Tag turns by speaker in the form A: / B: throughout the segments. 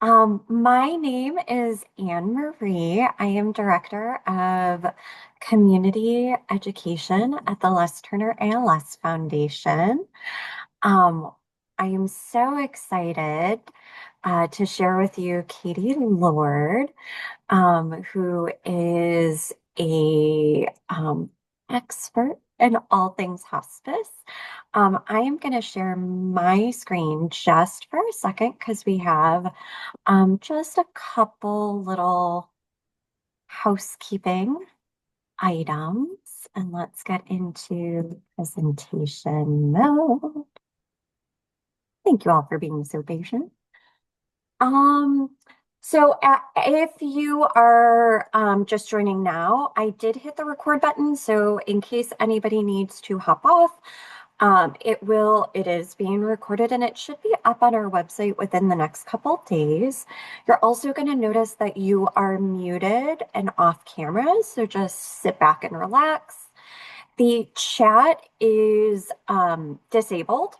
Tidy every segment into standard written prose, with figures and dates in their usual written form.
A: My name is Anne Marie. I am Director of Community Education at the Les Turner ALS Foundation. Um, I am so excited to share with you Katie Lord, who is a expert in all things hospice. I am going to share my screen just for a second because we have just a couple little housekeeping items, and let's get into presentation mode. Thank you all for being so patient. Um, if you are just joining now, I did hit the record button. So in case anybody needs to hop off, it is being recorded and it should be up on our website within the next couple days. You're also going to notice that you are muted and off camera. So just sit back and relax. The chat is disabled.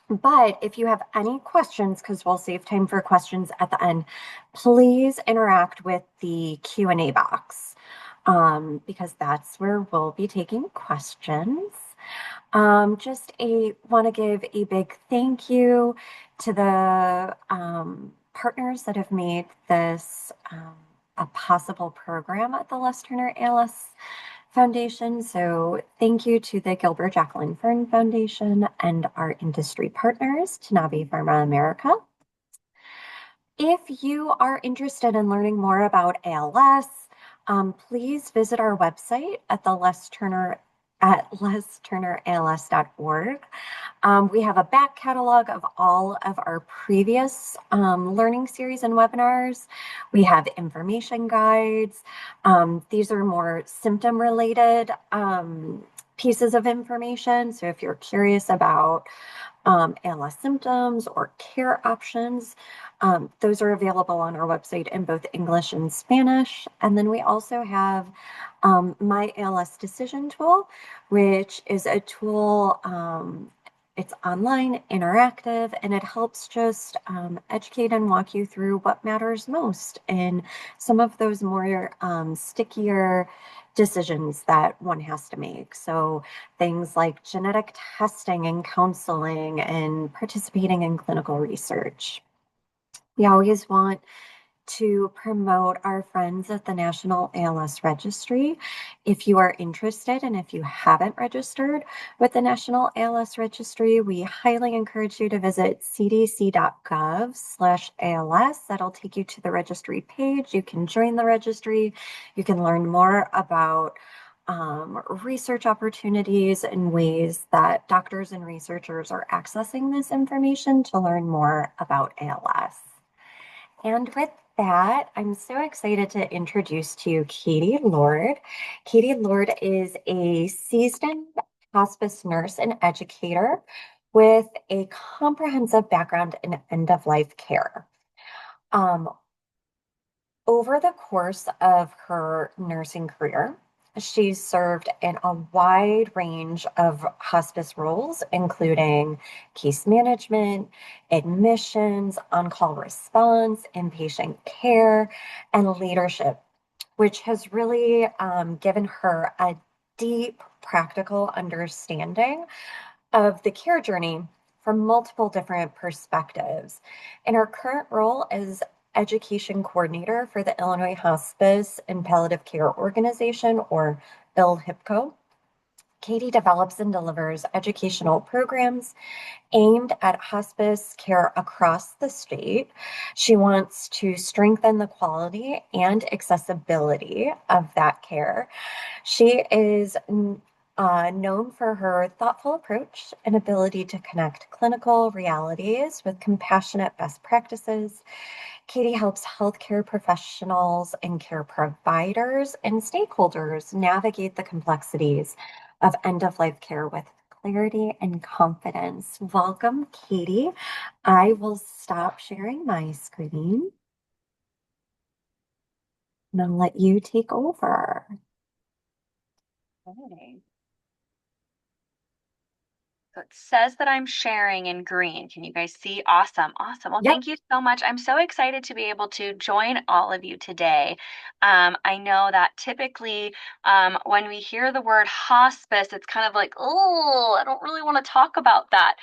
A: But if you have any questions, because we'll save time for questions at the end, please interact with the Q&A box because that's where we'll be taking questions. Just want to give a big thank you to the partners that have made this a possible program at the Les Turner ALS Foundation. So thank you to the Gilbert Jacqueline Fern Foundation and our industry partners, Tanabe Pharma America. If you are interested in learning more about ALS, please visit our website at the Les Turner at lesturners.org. We have a back catalog of all of our previous learning series and webinars. We have information guides. These are more symptom related pieces of information. So if you're curious about ALS symptoms or care options, those are available on our website in both English and Spanish. And then we also have My ALS Decision Tool, which is a tool, it's online, interactive, and it helps just educate and walk you through what matters most in some of those more stickier decisions that one has to make. So things like genetic testing and counseling and participating in clinical research. We always want to promote our friends at the National ALS Registry. If you are interested and if you haven't registered with the National ALS Registry, we highly encourage you to visit cdc.gov/ALS. That'll take you to the registry page. You can join the registry. You can learn more about research opportunities and ways that doctors and researchers are accessing this information to learn more about ALS. And with that, I'm so excited to introduce to you Katie Lord. Katie Lord is a seasoned hospice nurse and educator with a comprehensive background in end-of-life care. Over the course of her nursing career, she's served in a wide range of hospice roles, including case management, admissions, on-call response, inpatient care, and leadership, which has really given her a deep practical understanding of the care journey from multiple different perspectives. In her current role as education coordinator for the Illinois Hospice and Palliative Care Organization, or ILHPCO, Katie develops and delivers educational programs aimed at hospice care across the state. She wants to strengthen the quality and accessibility of that care. She is known for her thoughtful approach and ability to connect clinical realities with compassionate best practices. Katie helps healthcare professionals and care providers and stakeholders navigate the complexities of end-of-life care with clarity and confidence. Welcome, Katie. I will stop sharing my screen and I'll let you take over.
B: Okay. So it says that I'm sharing in green. Can you guys see? Awesome. Awesome. Well,
A: Yep.
B: thank you so much. I'm so excited to be able to join all of you today. I know that typically when we hear the word hospice, it's kind of like, oh, I don't really want to talk about that.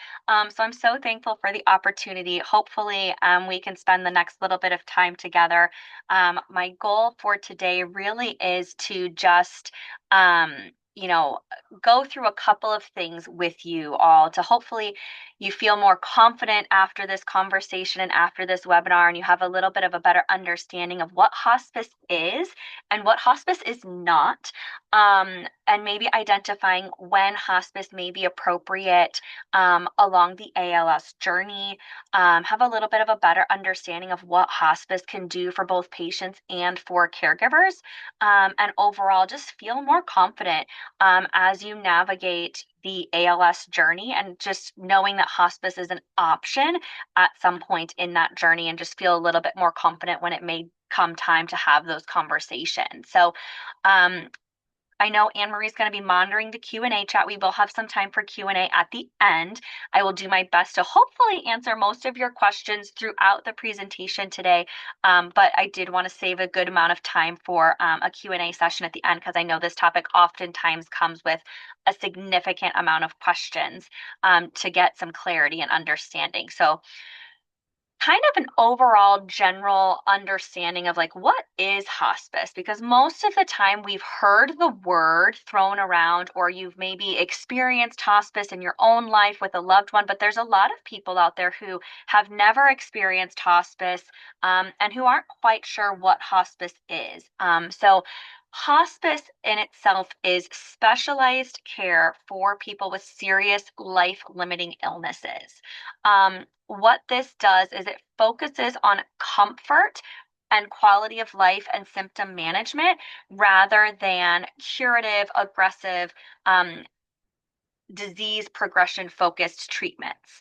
B: So I'm so thankful for the opportunity. Hopefully, we can spend the next little bit of time together. My goal for today really is to just, um, you know, go through a couple of things with you all to hopefully you feel more confident after this conversation and after this webinar, and you have a little bit of a better understanding of what hospice is and what hospice is not, and maybe identifying when hospice may be appropriate along the ALS journey, have a little bit of a better understanding of what hospice can do for both patients and for caregivers, and overall just feel more confident as you navigate the ALS journey, and just knowing that hospice is an option at some point in that journey, and just feel a little bit more confident when it may come time to have those conversations. So, um, I know Anne Marie's going to be monitoring the Q&A chat. We will have some time for Q&A at the end. I will do my best to hopefully answer most of your questions throughout the presentation today. But I did want to save a good amount of time for a Q&A session at the end, because I know this topic oftentimes comes with a significant amount of questions to get some clarity and understanding. So kind of an overall general understanding of like what is hospice, because most of the time we've heard the word thrown around, or you've maybe experienced hospice in your own life with a loved one, but there's a lot of people out there who have never experienced hospice, and who aren't quite sure what hospice is. So hospice in itself is specialized care for people with serious life-limiting illnesses. What this does is it focuses on comfort and quality of life and symptom management rather than curative, aggressive, disease progression focused treatments.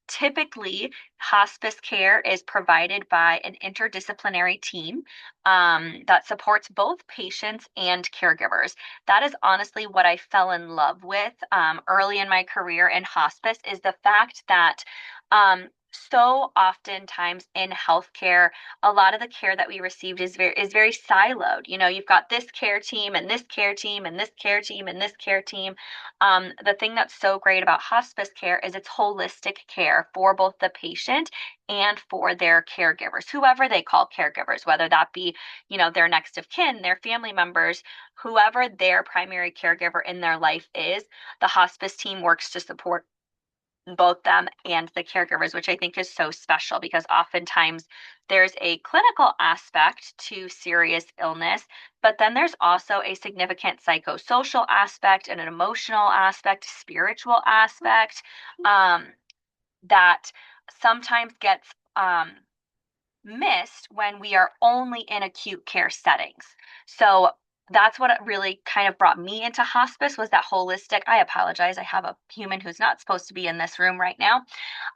B: Typically, hospice care is provided by an interdisciplinary team that supports both patients and caregivers. That is honestly what I fell in love with early in my career in hospice, is the fact that so oftentimes in healthcare, a lot of the care that we received is very siloed. You know, you've got this care team and this care team and this care team and this care team. The thing that's so great about hospice care is it's holistic care for both the patient and for their caregivers, whoever they call caregivers, whether that be, their next of kin, their family members, whoever their primary caregiver in their life is, the hospice team works to support both them and the caregivers, which I think is so special, because oftentimes there's a clinical aspect to serious illness, but then there's also a significant psychosocial aspect and an emotional aspect, spiritual aspect, um, that sometimes gets missed when we are only in acute care settings. So that's what it really kind of brought me into hospice, was that holistic. I apologize. I have a human who's not supposed to be in this room right now.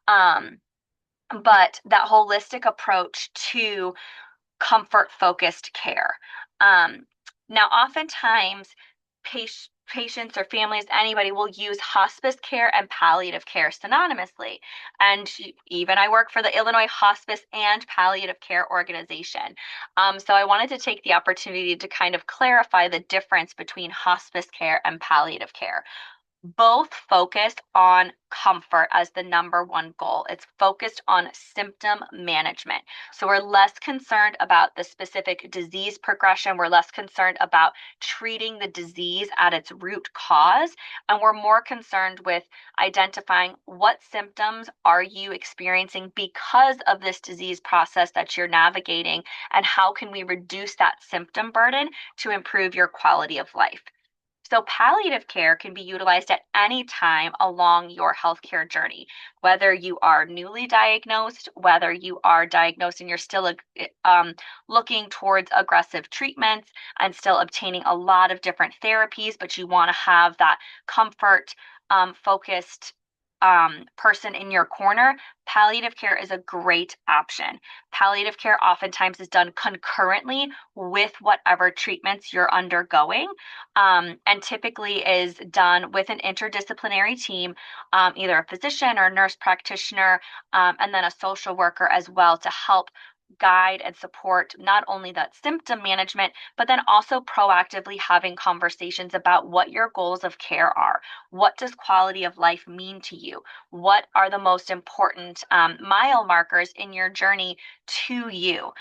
B: Um, but that holistic approach to comfort focused care. Um, Now, oftentimes, patients or families, anybody will use hospice care and palliative care synonymously. And even I work for the Illinois Hospice and Palliative Care Organization. So I wanted to take the opportunity to kind of clarify the difference between hospice care and palliative care. Both focus on comfort as the number one goal. It's focused on symptom management. So we're less concerned about the specific disease progression. We're less concerned about treating the disease at its root cause. And we're more concerned with identifying what symptoms are you experiencing because of this disease process that you're navigating, and how can we reduce that symptom burden to improve your quality of life. So palliative care can be utilized at any time along your healthcare journey, whether you are newly diagnosed, whether you are diagnosed and you're still looking towards aggressive treatments and still obtaining a lot of different therapies, but you want to have that comfort focused person in your corner, palliative care is a great option. Palliative care oftentimes is done concurrently with whatever treatments you're undergoing, and typically is done with an interdisciplinary team, either a physician or a nurse practitioner, and then a social worker as well to help guide and support not only that symptom management, but then also proactively having conversations about what your goals of care are. What does quality of life mean to you? What are the most important mile markers in your journey to you?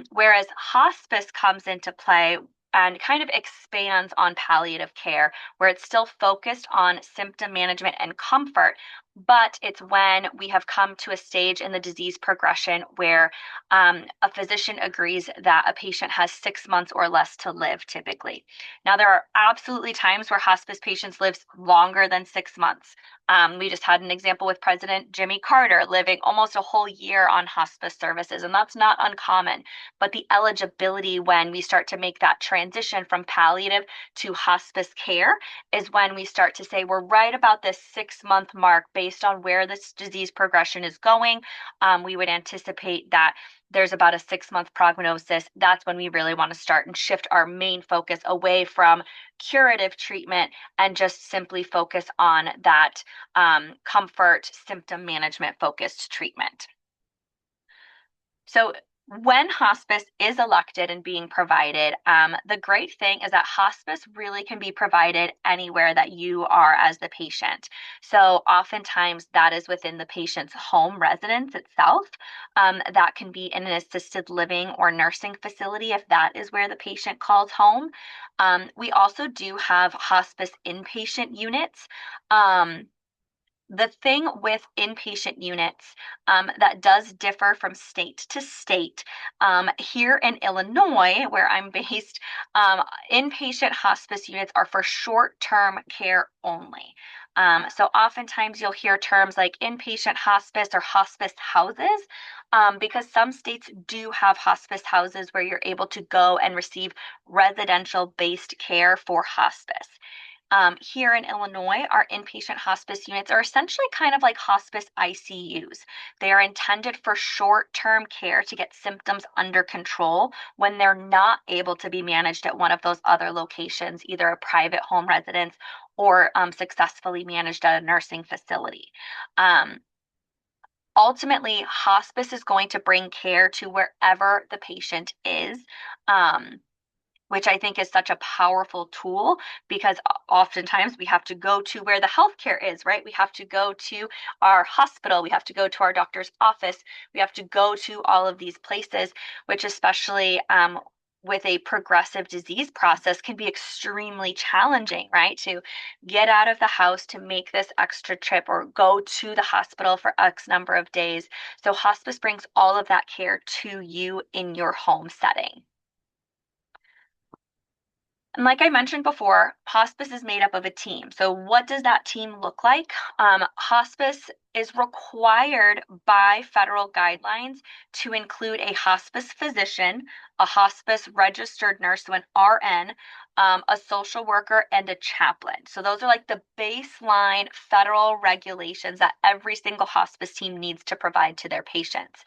B: Whereas hospice comes into play and kind of expands on palliative care, where it's still focused on symptom management and comfort, but it's when we have come to a stage in the disease progression where a physician agrees that a patient has 6 months or less to live typically. Now, there are absolutely times where hospice patients live longer than 6 months. We just had an example with President Jimmy Carter living almost a whole year on hospice services, and that's not uncommon. But the eligibility when we start to make that transition from palliative to hospice care is when we start to say we're right about this 6 month mark based on where this disease progression is going. We would anticipate that there's about a 6 month prognosis. That's when we really want to start and shift our main focus away from curative treatment and just simply focus on that comfort symptom management focused treatment. So when hospice is elected and being provided, the great thing is that hospice really can be provided anywhere that you are as the patient. So oftentimes that is within the patient's home residence itself. That can be in an assisted living or nursing facility if that is where the patient calls home. We also do have hospice inpatient units. The thing with inpatient units that does differ from state to state, here in Illinois, where I'm based, inpatient hospice units are for short-term care only. So oftentimes you'll hear terms like inpatient hospice or hospice houses, because some states do have hospice houses where you're able to go and receive residential-based care for hospice. Here in Illinois, our inpatient hospice units are essentially kind of like hospice ICUs. They are intended for short-term care to get symptoms under control when they're not able to be managed at one of those other locations, either a private home residence or successfully managed at a nursing facility. Um, Ultimately, hospice is going to bring care to wherever the patient is. Which I think is such a powerful tool because oftentimes we have to go to where the healthcare is, right? We have to go to our hospital, we have to go to our doctor's office, we have to go to all of these places, which especially with a progressive disease process can be extremely challenging, right? To get out of the house to make this extra trip or go to the hospital for X number of days. So hospice brings all of that care to you in your home setting. And like I mentioned before, hospice is made up of a team. So, what does that team look like? Hospice is required by federal guidelines to include a hospice physician, a hospice registered nurse, so an RN, a social worker, and a chaplain. So, those are like the baseline federal regulations that every single hospice team needs to provide to their patients.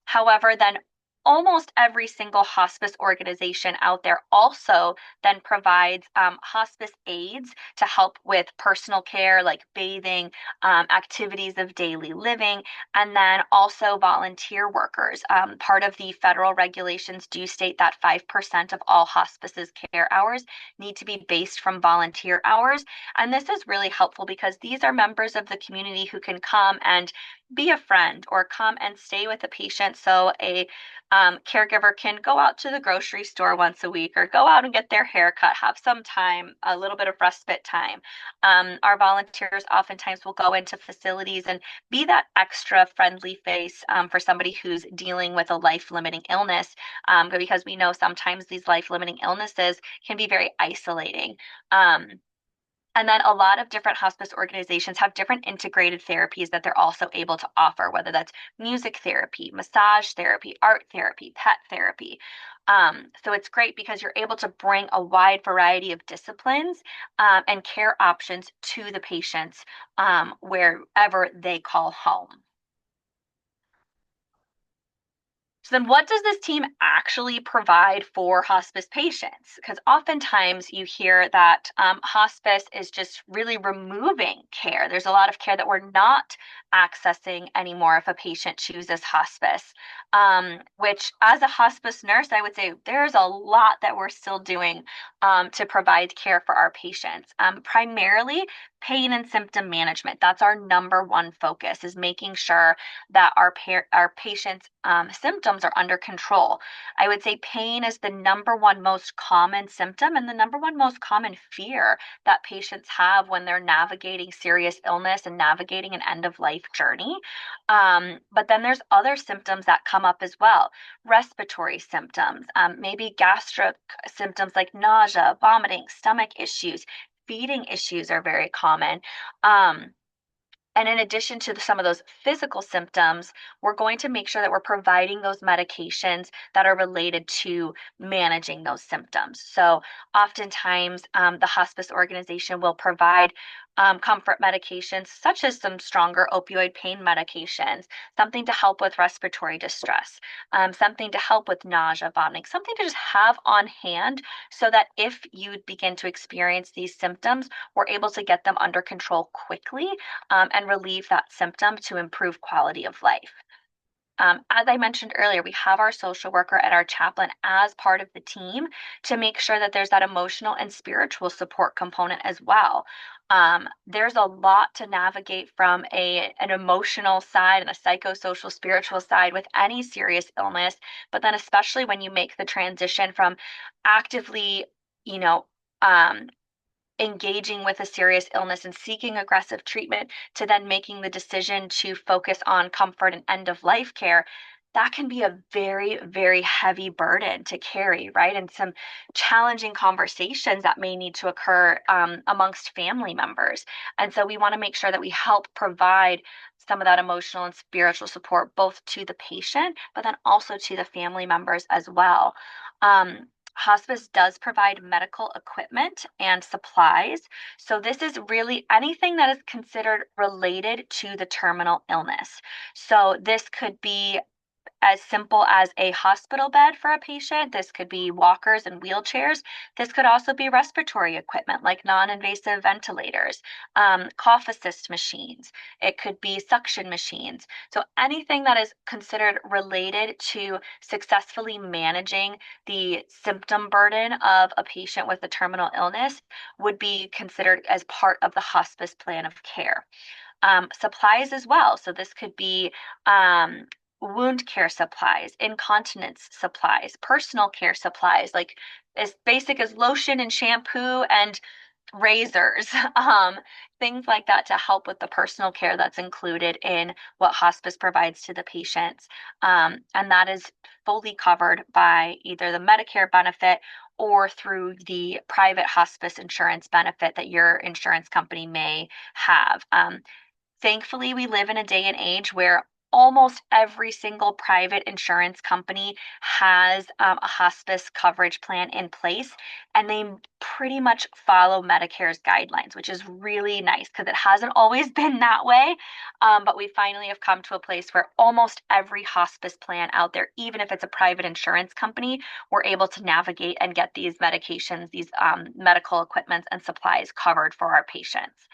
B: However, then almost every single hospice organization out there also then provides hospice aides to help with personal care like bathing, activities of daily living, and then also volunteer workers. Part of the federal regulations do state that 5% of all hospices care hours need to be based from volunteer hours. And this is really helpful because these are members of the community who can come and be a friend or come and stay with a patient so a caregiver can go out to the grocery store once a week or go out and get their hair cut, have some time, a little bit of respite time. Our volunteers oftentimes will go into facilities and be that extra friendly face for somebody who's dealing with a life-limiting illness, but because we know sometimes these life-limiting illnesses can be very isolating. Um, And then a lot of different hospice organizations have different integrated therapies that they're also able to offer, whether that's music therapy, massage therapy, art therapy, pet therapy. So it's great because you're able to bring a wide variety of disciplines and care options to the patients wherever they call home. So then what does this team actually provide for hospice patients? Because oftentimes you hear that hospice is just really removing care. There's a lot of care that we're not accessing anymore if a patient chooses hospice, which as a hospice nurse, I would say there's a lot that we're still doing to provide care for our patients. Primarily pain and symptom management. That's our number one focus is making sure that our patients' symptoms are under control. I would say pain is the number one most common symptom and the number one most common fear that patients have when they're navigating serious illness and navigating an end of life journey. But then there's other symptoms that come up as well, respiratory symptoms, maybe gastric symptoms like nausea, vomiting, stomach issues. Feeding issues are very common. Um, and in addition to some of those physical symptoms, we're going to make sure that we're providing those medications that are related to managing those symptoms. So, oftentimes, the hospice organization will provide comfort medications, such as some stronger opioid pain medications, something to help with respiratory distress, something to help with nausea, vomiting, something to just have on hand so that if you begin to experience these symptoms, we're able to get them under control quickly and relieve that symptom to improve quality of life. As I mentioned earlier, we have our social worker and our chaplain as part of the team to make sure that there's that emotional and spiritual support component as well. There's a lot to navigate from an emotional side and a psychosocial spiritual side with any serious illness, but then especially when you make the transition from actively, you know, um, engaging with a serious illness and seeking aggressive treatment to then making the decision to focus on comfort and end of life care, that can be a very, very heavy burden to carry, right? And some challenging conversations that may need to occur amongst family members. And so we want to make sure that we help provide some of that emotional and spiritual support both to the patient, but then also to the family members as well. Hospice does provide medical equipment and supplies. So, this is really anything that is considered related to the terminal illness. So, this could be as simple as a hospital bed for a patient. This could be walkers and wheelchairs. This could also be respiratory equipment like non invasive ventilators, cough assist machines. It could be suction machines. So, anything that is considered related to successfully managing the symptom burden of a patient with a terminal illness would be considered as part of the hospice plan of care. Supplies as well. So this could be wound care supplies, incontinence supplies, personal care supplies, like as basic as lotion and shampoo and razors, things like that to help with the personal care that's included in what hospice provides to the patients. And that is fully covered by either the Medicare benefit or through the private hospice insurance benefit that your insurance company may have. Thankfully, we live in a day and age where almost every single private insurance company has a hospice coverage plan in place, and they pretty much follow Medicare's guidelines, which is really nice because it hasn't always been that way. But we finally have come to a place where almost every hospice plan out there, even if it's a private insurance company, we're able to navigate and get these medications, these medical equipments and supplies covered for our patients.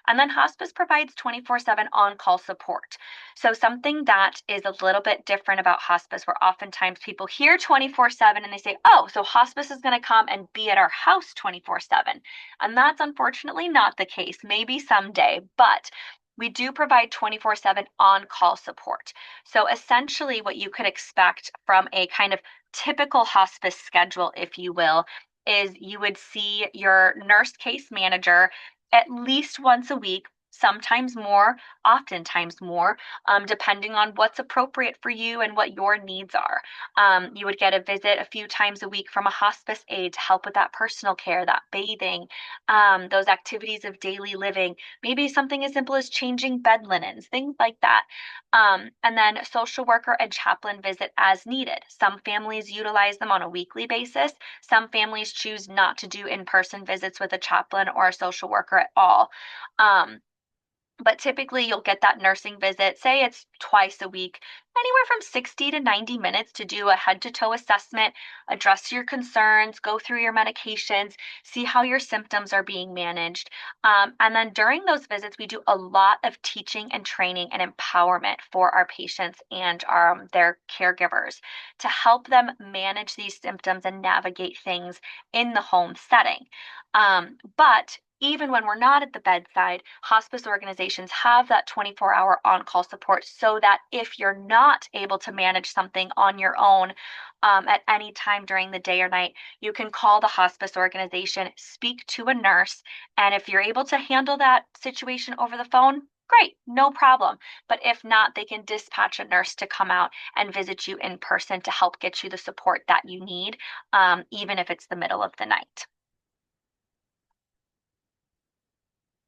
B: And then hospice provides 24/7 on call support. So, something that is a little bit different about hospice, where oftentimes people hear 24/7 and they say, oh, so hospice is going to come and be at our house 24/7. And that's unfortunately not the case. Maybe someday, but we do provide 24/7 on call support. So, essentially, what you could expect from a kind of typical hospice schedule, if you will, is you would see your nurse case manager at least once a week, sometimes more, oftentimes more, depending on what's appropriate for you and what your needs are. You would get a visit a few times a week from a hospice aide to help with that personal care, that bathing, those activities of daily living, maybe something as simple as changing bed linens, things like that. And then social worker and chaplain visit as needed. Some families utilize them on a weekly basis. Some families choose not to do in-person visits with a chaplain or a social worker at all. Um, but typically, you'll get that nursing visit, say it's twice a week, anywhere from 60 to 90 minutes to do a head to toe assessment, address your concerns, go through your medications, see how your symptoms are being managed. And then during those visits, we do a lot of teaching and training and empowerment for our patients and their caregivers to help them manage these symptoms and navigate things in the home setting. But even when we're not at the bedside, hospice organizations have that 24-hour on-call support so that if you're not able to manage something on your own at any time during the day or night, you can call the hospice organization, speak to a nurse, and if you're able to handle that situation over the phone, great, no problem. But if not, they can dispatch a nurse to come out and visit you in person to help get you the support that you need, even if it's the middle of the night.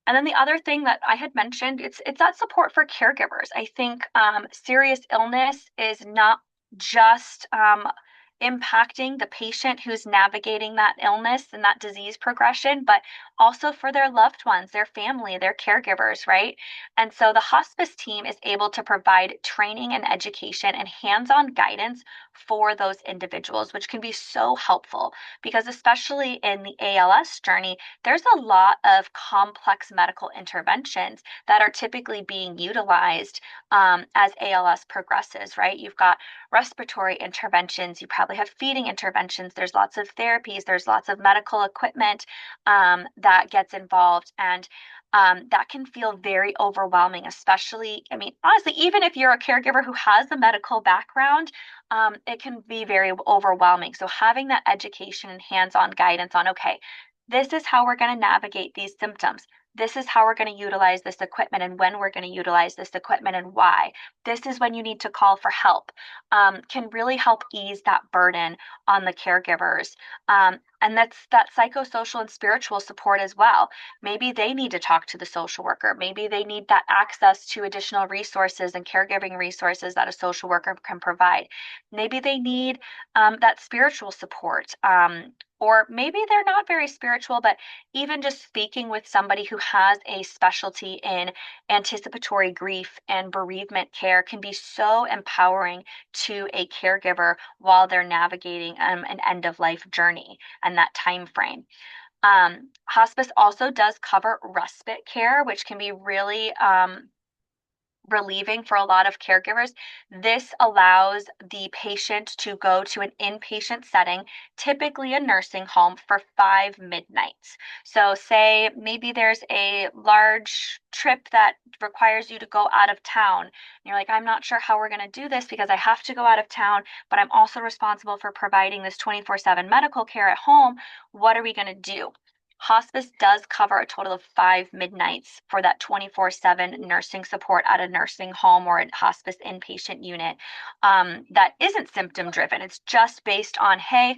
B: And then the other thing that I had mentioned, it's that support for caregivers. I think serious illness is not just impacting the patient who's navigating that illness and that disease progression, but also for their loved ones, their family, their caregivers, right? And so the hospice team is able to provide training and education and hands-on guidance for those individuals, which can be so helpful because especially in the ALS journey, there's a lot of complex medical interventions that are typically being utilized as ALS progresses, right? You've got respiratory interventions, you probably have feeding interventions, there's lots of therapies, there's lots of medical equipment that gets involved. And that can feel very overwhelming, especially, I mean, honestly, even if you're a caregiver who has a medical background, it can be very overwhelming. So having that education and hands-on guidance on, okay, this is how we're going to navigate these symptoms. This is how we're going to utilize this equipment and when we're going to utilize this equipment and why. This is when you need to call for help, can really help ease that burden on the caregivers. And that's that psychosocial and spiritual support as well. Maybe they need to talk to the social worker. Maybe they need that access to additional resources and caregiving resources that a social worker can provide. Maybe they need that spiritual support. Or maybe they're not very spiritual, but even just speaking with somebody who has a specialty in anticipatory grief and bereavement care can be so empowering to a caregiver while they're navigating an end of life journey and that time frame. Hospice also does cover respite care, which can be really relieving for a lot of caregivers. This allows the patient to go to an inpatient setting, typically a nursing home, for 5 midnights. So, say maybe there's a large trip that requires you to go out of town. And you're like, I'm not sure how we're going to do this because I have to go out of town, but I'm also responsible for providing this 24/7 medical care at home. What are we going to do? Hospice does cover a total of 5 midnights for that 24/7 nursing support at a nursing home or a hospice inpatient unit that isn't symptom driven. It's just based on, hey,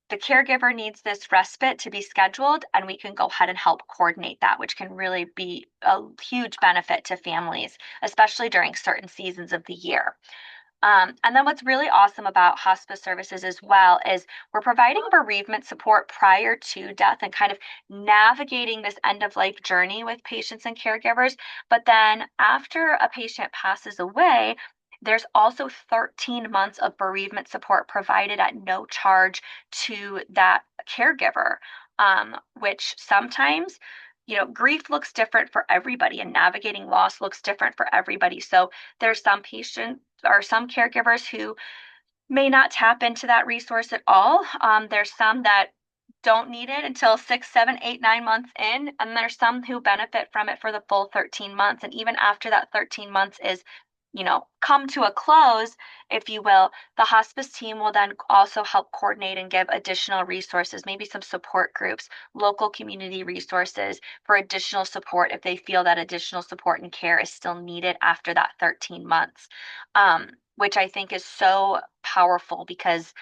B: the caregiver needs this respite to be scheduled, and we can go ahead and help coordinate that, which can really be a huge benefit to families, especially during certain seasons of the year. And then what's really awesome about hospice services as well is we're providing bereavement support prior to death and kind of navigating this end of life journey with patients and caregivers. But then after a patient passes away, there's also 13 months of bereavement support provided at no charge to that caregiver, which sometimes, grief looks different for everybody and navigating loss looks different for everybody. So there's some patients or some caregivers who may not tap into that resource at all. There's some that don't need it until 6, 7, 8, 9 months in, and there's some who benefit from it for the full 13 months. And even after that 13 months is come to a close, if you will, the hospice team will then also help coordinate and give additional resources, maybe some support groups, local community resources for additional support if they feel that additional support and care is still needed after that 13 months, which I think is so powerful because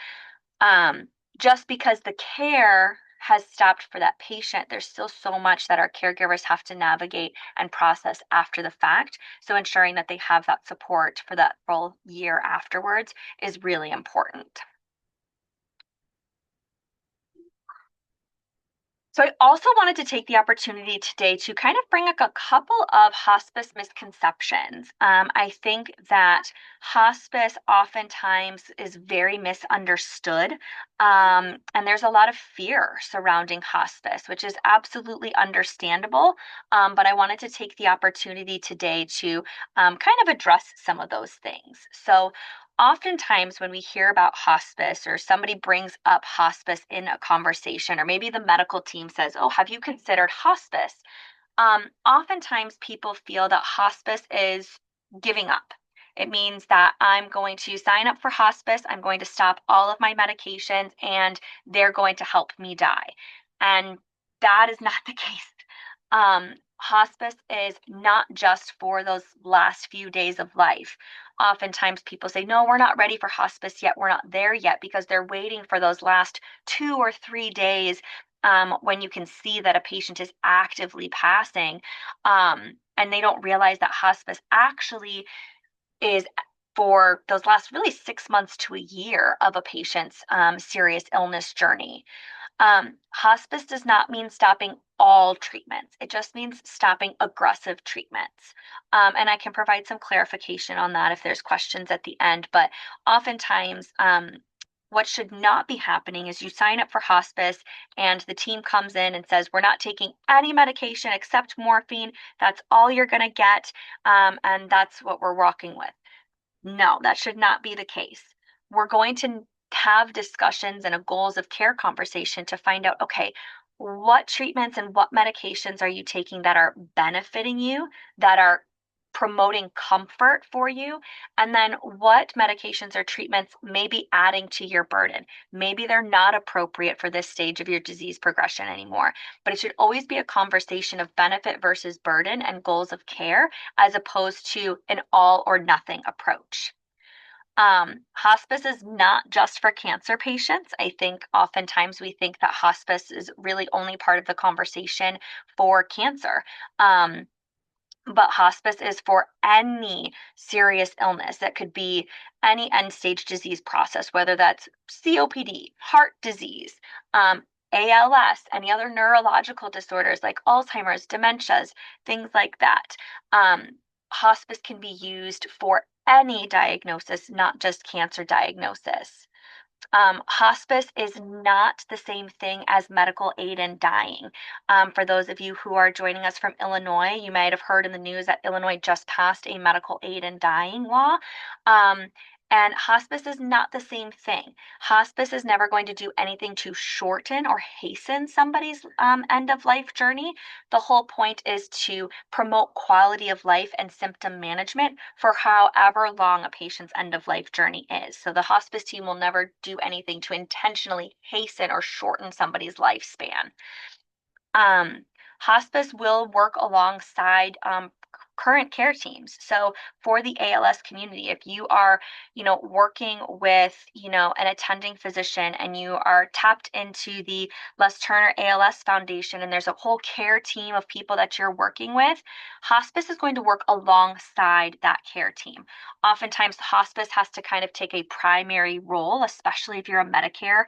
B: um, just because the care has stopped for that patient, there's still so much that our caregivers have to navigate and process after the fact. So ensuring that they have that support for that full year afterwards is really important. So I also wanted to take the opportunity today to kind of bring up a couple of hospice misconceptions. I think that hospice oftentimes is very misunderstood, and there's a lot of fear surrounding hospice, which is absolutely understandable. But I wanted to take the opportunity today to kind of address some of those things. So oftentimes when we hear about hospice or somebody brings up hospice in a conversation, or maybe the medical team says, "Oh, have you considered hospice?" Oftentimes people feel that hospice is giving up. It means that I'm going to sign up for hospice, I'm going to stop all of my medications, and they're going to help me die. And that is not the case. Hospice is not just for those last few days of life. Oftentimes people say, no, we're not ready for hospice yet. We're not there yet because they're waiting for those last 2 or 3 days when you can see that a patient is actively passing. And they don't realize that hospice actually is for those last really 6 months to a year of a patient's serious illness journey. Hospice does not mean stopping all treatments. It just means stopping aggressive treatments. And I can provide some clarification on that if there's questions at the end. But oftentimes, what should not be happening is you sign up for hospice and the team comes in and says, we're not taking any medication except morphine. That's all you're going to get. And that's what we're walking with. No, that should not be the case. We're going to have discussions and a goals of care conversation to find out, okay, what treatments and what medications are you taking that are benefiting you, that are promoting comfort for you? And then what medications or treatments may be adding to your burden? Maybe they're not appropriate for this stage of your disease progression anymore, but it should always be a conversation of benefit versus burden and goals of care as opposed to an all or nothing approach. Hospice is not just for cancer patients. I think oftentimes we think that hospice is really only part of the conversation for cancer. But hospice is for any serious illness that could be any end stage disease process, whether that's COPD, heart disease, ALS, any other neurological disorders like Alzheimer's, dementias, things like that. Um, Hospice can be used for any diagnosis, not just cancer diagnosis. Hospice is not the same thing as medical aid in dying. For those of you who are joining us from Illinois, you might have heard in the news that Illinois just passed a medical aid in dying law. Um, and hospice is not the same thing. Hospice is never going to do anything to shorten or hasten somebody's end of life journey. The whole point is to promote quality of life and symptom management for however long a patient's end of life journey is. So the hospice team will never do anything to intentionally hasten or shorten somebody's lifespan. Um, Hospice will work alongside current care teams. So for the ALS community, if you are, working with, an attending physician and you are tapped into the Les Turner ALS Foundation and there's a whole care team of people that you're working with, hospice is going to work alongside that care team. Oftentimes, hospice has to kind of take a primary role, especially if you're a Medicare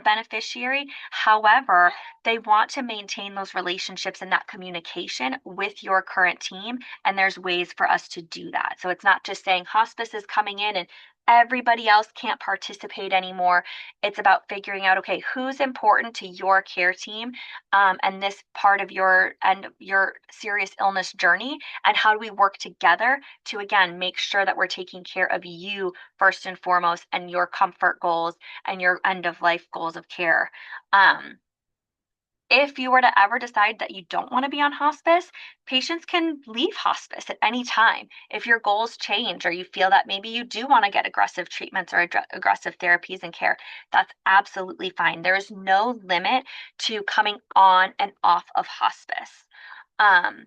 B: beneficiary. However, they want to maintain those relationships and that communication with your current team. And there's ways for us to do that. So it's not just saying hospice is coming in and everybody else can't participate anymore. It's about figuring out, okay, who's important to your care team and this part of your serious illness journey, and how do we work together to again make sure that we're taking care of you first and foremost, and your comfort goals and your end of life goals of care. Um, If you were to ever decide that you don't want to be on hospice, patients can leave hospice at any time. If your goals change or you feel that maybe you do want to get aggressive treatments or aggressive therapies and care, that's absolutely fine. There is no limit to coming on and off of hospice. Um,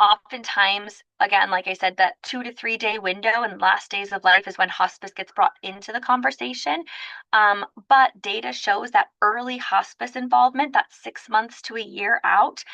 B: Oftentimes, again, like I said, that 2 to 3 day window and last days of life is when hospice gets brought into the conversation. But data shows that early hospice involvement, that's 6 months to a year out,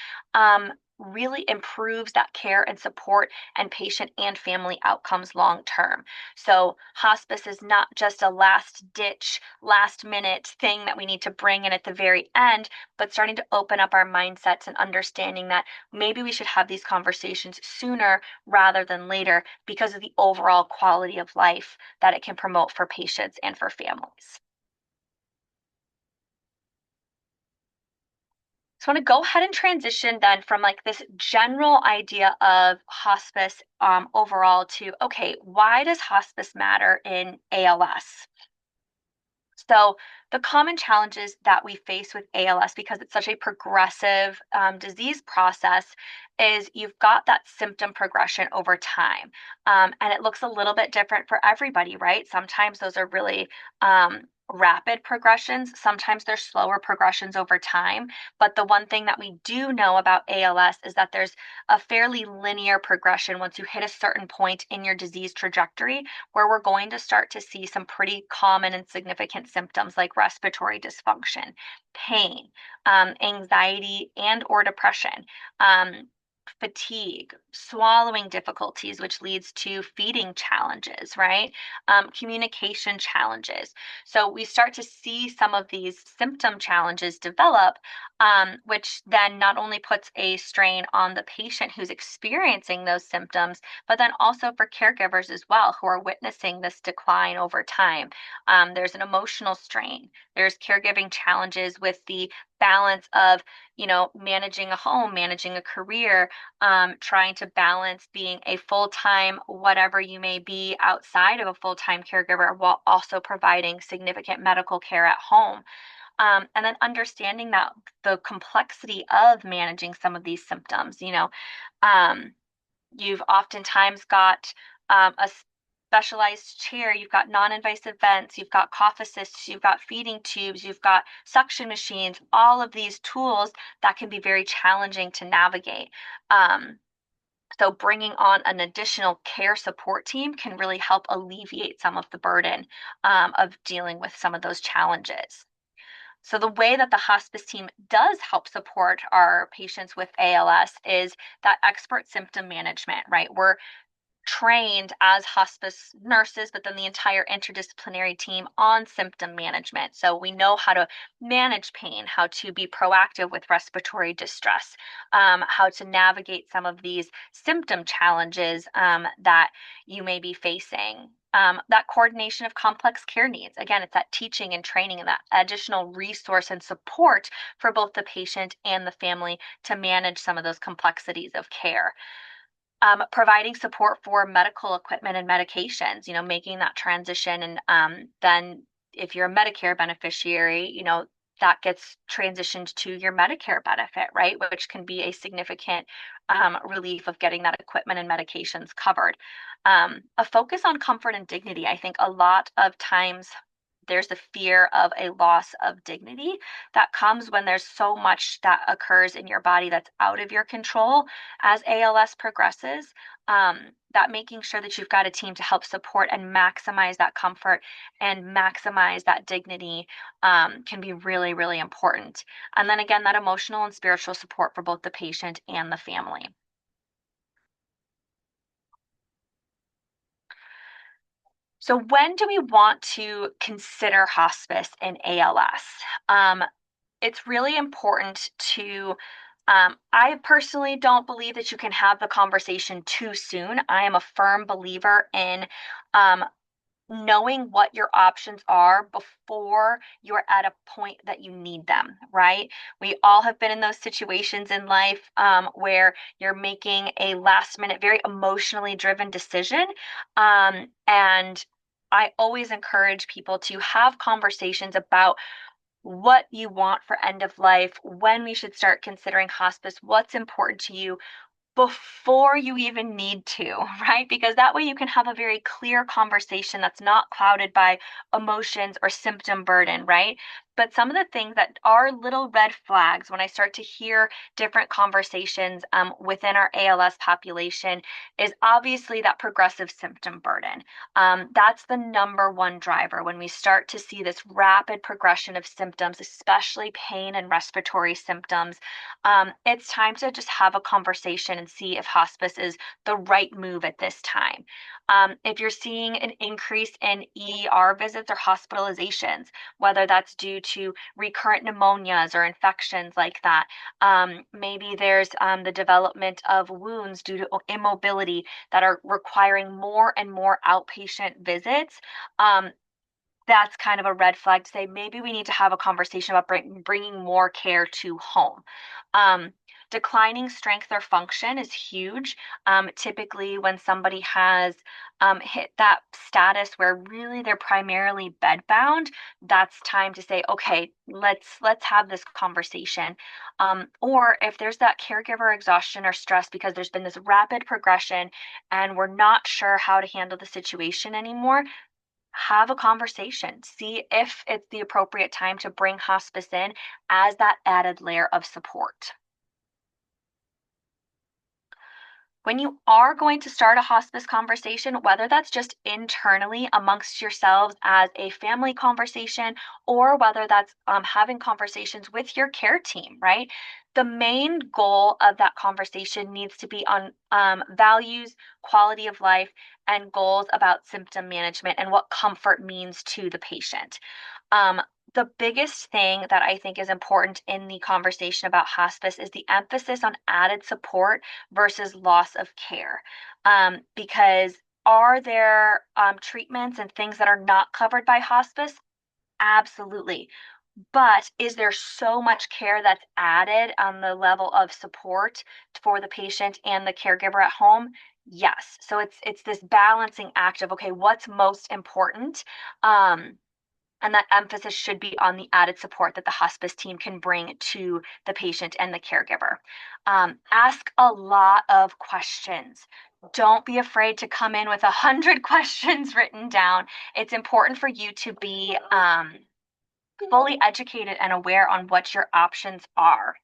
B: really improves that care and support and patient and family outcomes long term. So, hospice is not just a last ditch, last minute thing that we need to bring in at the very end, but starting to open up our mindsets and understanding that maybe we should have these conversations sooner rather than later because of the overall quality of life that it can promote for patients and for families. So I want to go ahead and transition then from like this general idea of hospice overall to, okay, why does hospice matter in ALS? So, the common challenges that we face with ALS, because it's such a progressive disease process, is you've got that symptom progression over time. And it looks a little bit different for everybody, right? Sometimes those are really rapid progressions, sometimes they're slower progressions over time. But the one thing that we do know about ALS is that there's a fairly linear progression once you hit a certain point in your disease trajectory where we're going to start to see some pretty common and significant symptoms like respiratory dysfunction, pain, anxiety, and or depression. Fatigue, swallowing difficulties, which leads to feeding challenges, right? Communication challenges. So we start to see some of these symptom challenges develop, which then not only puts a strain on the patient who's experiencing those symptoms, but then also for caregivers as well who are witnessing this decline over time. There's an emotional strain. There's caregiving challenges with the balance of, managing a home, managing a career, trying to balance being a full-time whatever you may be outside of a full-time caregiver while also providing significant medical care at home. And then understanding that the complexity of managing some of these symptoms, um, you've oftentimes got a specialized chair, you've got non-invasive vents, you've got cough assists, you've got feeding tubes, you've got suction machines, all of these tools that can be very challenging to navigate. So bringing on an additional care support team can really help alleviate some of the burden of dealing with some of those challenges. So the way that the hospice team does help support our patients with ALS is that expert symptom management, right? We're trained as hospice nurses, but then the entire interdisciplinary team on symptom management. So we know how to manage pain, how to be proactive with respiratory distress, how to navigate some of these symptom challenges that you may be facing. That coordination of complex care needs. Again, it's that teaching and training and that additional resource and support for both the patient and the family to manage some of those complexities of care. Providing support for medical equipment and medications, making that transition. And then if you're a Medicare beneficiary, that gets transitioned to your Medicare benefit, right? Which can be a significant relief of getting that equipment and medications covered. A focus on comfort and dignity. I think a lot of times there's the fear of a loss of dignity that comes when there's so much that occurs in your body that's out of your control as ALS progresses. That making sure that you've got a team to help support and maximize that comfort and maximize that dignity can be really, really important. And then again, that emotional and spiritual support for both the patient and the family. So, when do we want to consider hospice in ALS? It's really important to I personally don't believe that you can have the conversation too soon. I am a firm believer in um, knowing what your options are before you're at a point that you need them, right? We all have been in those situations in life where you're making a last minute, very emotionally driven decision. And I always encourage people to have conversations about what you want for end of life, when we should start considering hospice, what's important to you, before you even need to, right? Because that way you can have a very clear conversation that's not clouded by emotions or symptom burden, right? But some of the things that are little red flags when I start to hear different conversations within our ALS population is obviously that progressive symptom burden. That's the number one driver when we start to see this rapid progression of symptoms, especially pain and respiratory symptoms. It's time to just have a conversation and see if hospice is the right move at this time. If you're seeing an increase in ER visits or hospitalizations, whether that's due to recurrent pneumonias or infections like that, maybe there's the development of wounds due to immobility that are requiring more and more outpatient visits. Um, that's kind of a red flag to say maybe we need to have a conversation about bringing more care to home. Um, Declining strength or function is huge. Typically, when somebody has hit that status where really they're primarily bedbound, that's time to say, okay, let's have this conversation. Or if there's that caregiver exhaustion or stress because there's been this rapid progression and we're not sure how to handle the situation anymore, have a conversation. See if it's the appropriate time to bring hospice in as that added layer of support. When you are going to start a hospice conversation, whether that's just internally amongst yourselves as a family conversation, or whether that's having conversations with your care team, right? The main goal of that conversation needs to be on values, quality of life, and goals about symptom management and what comfort means to the patient. Um, the biggest thing that I think is important in the conversation about hospice is the emphasis on added support versus loss of care. Because are there treatments and things that are not covered by hospice? Absolutely. But is there so much care that's added on the level of support for the patient and the caregiver at home? Yes. So it's this balancing act of okay, what's most important? Um, and that emphasis should be on the added support that the hospice team can bring to the patient and the caregiver. Ask a lot of questions. Don't be afraid to come in with 100 questions written down. It's important for you to be fully educated and aware on what your options are.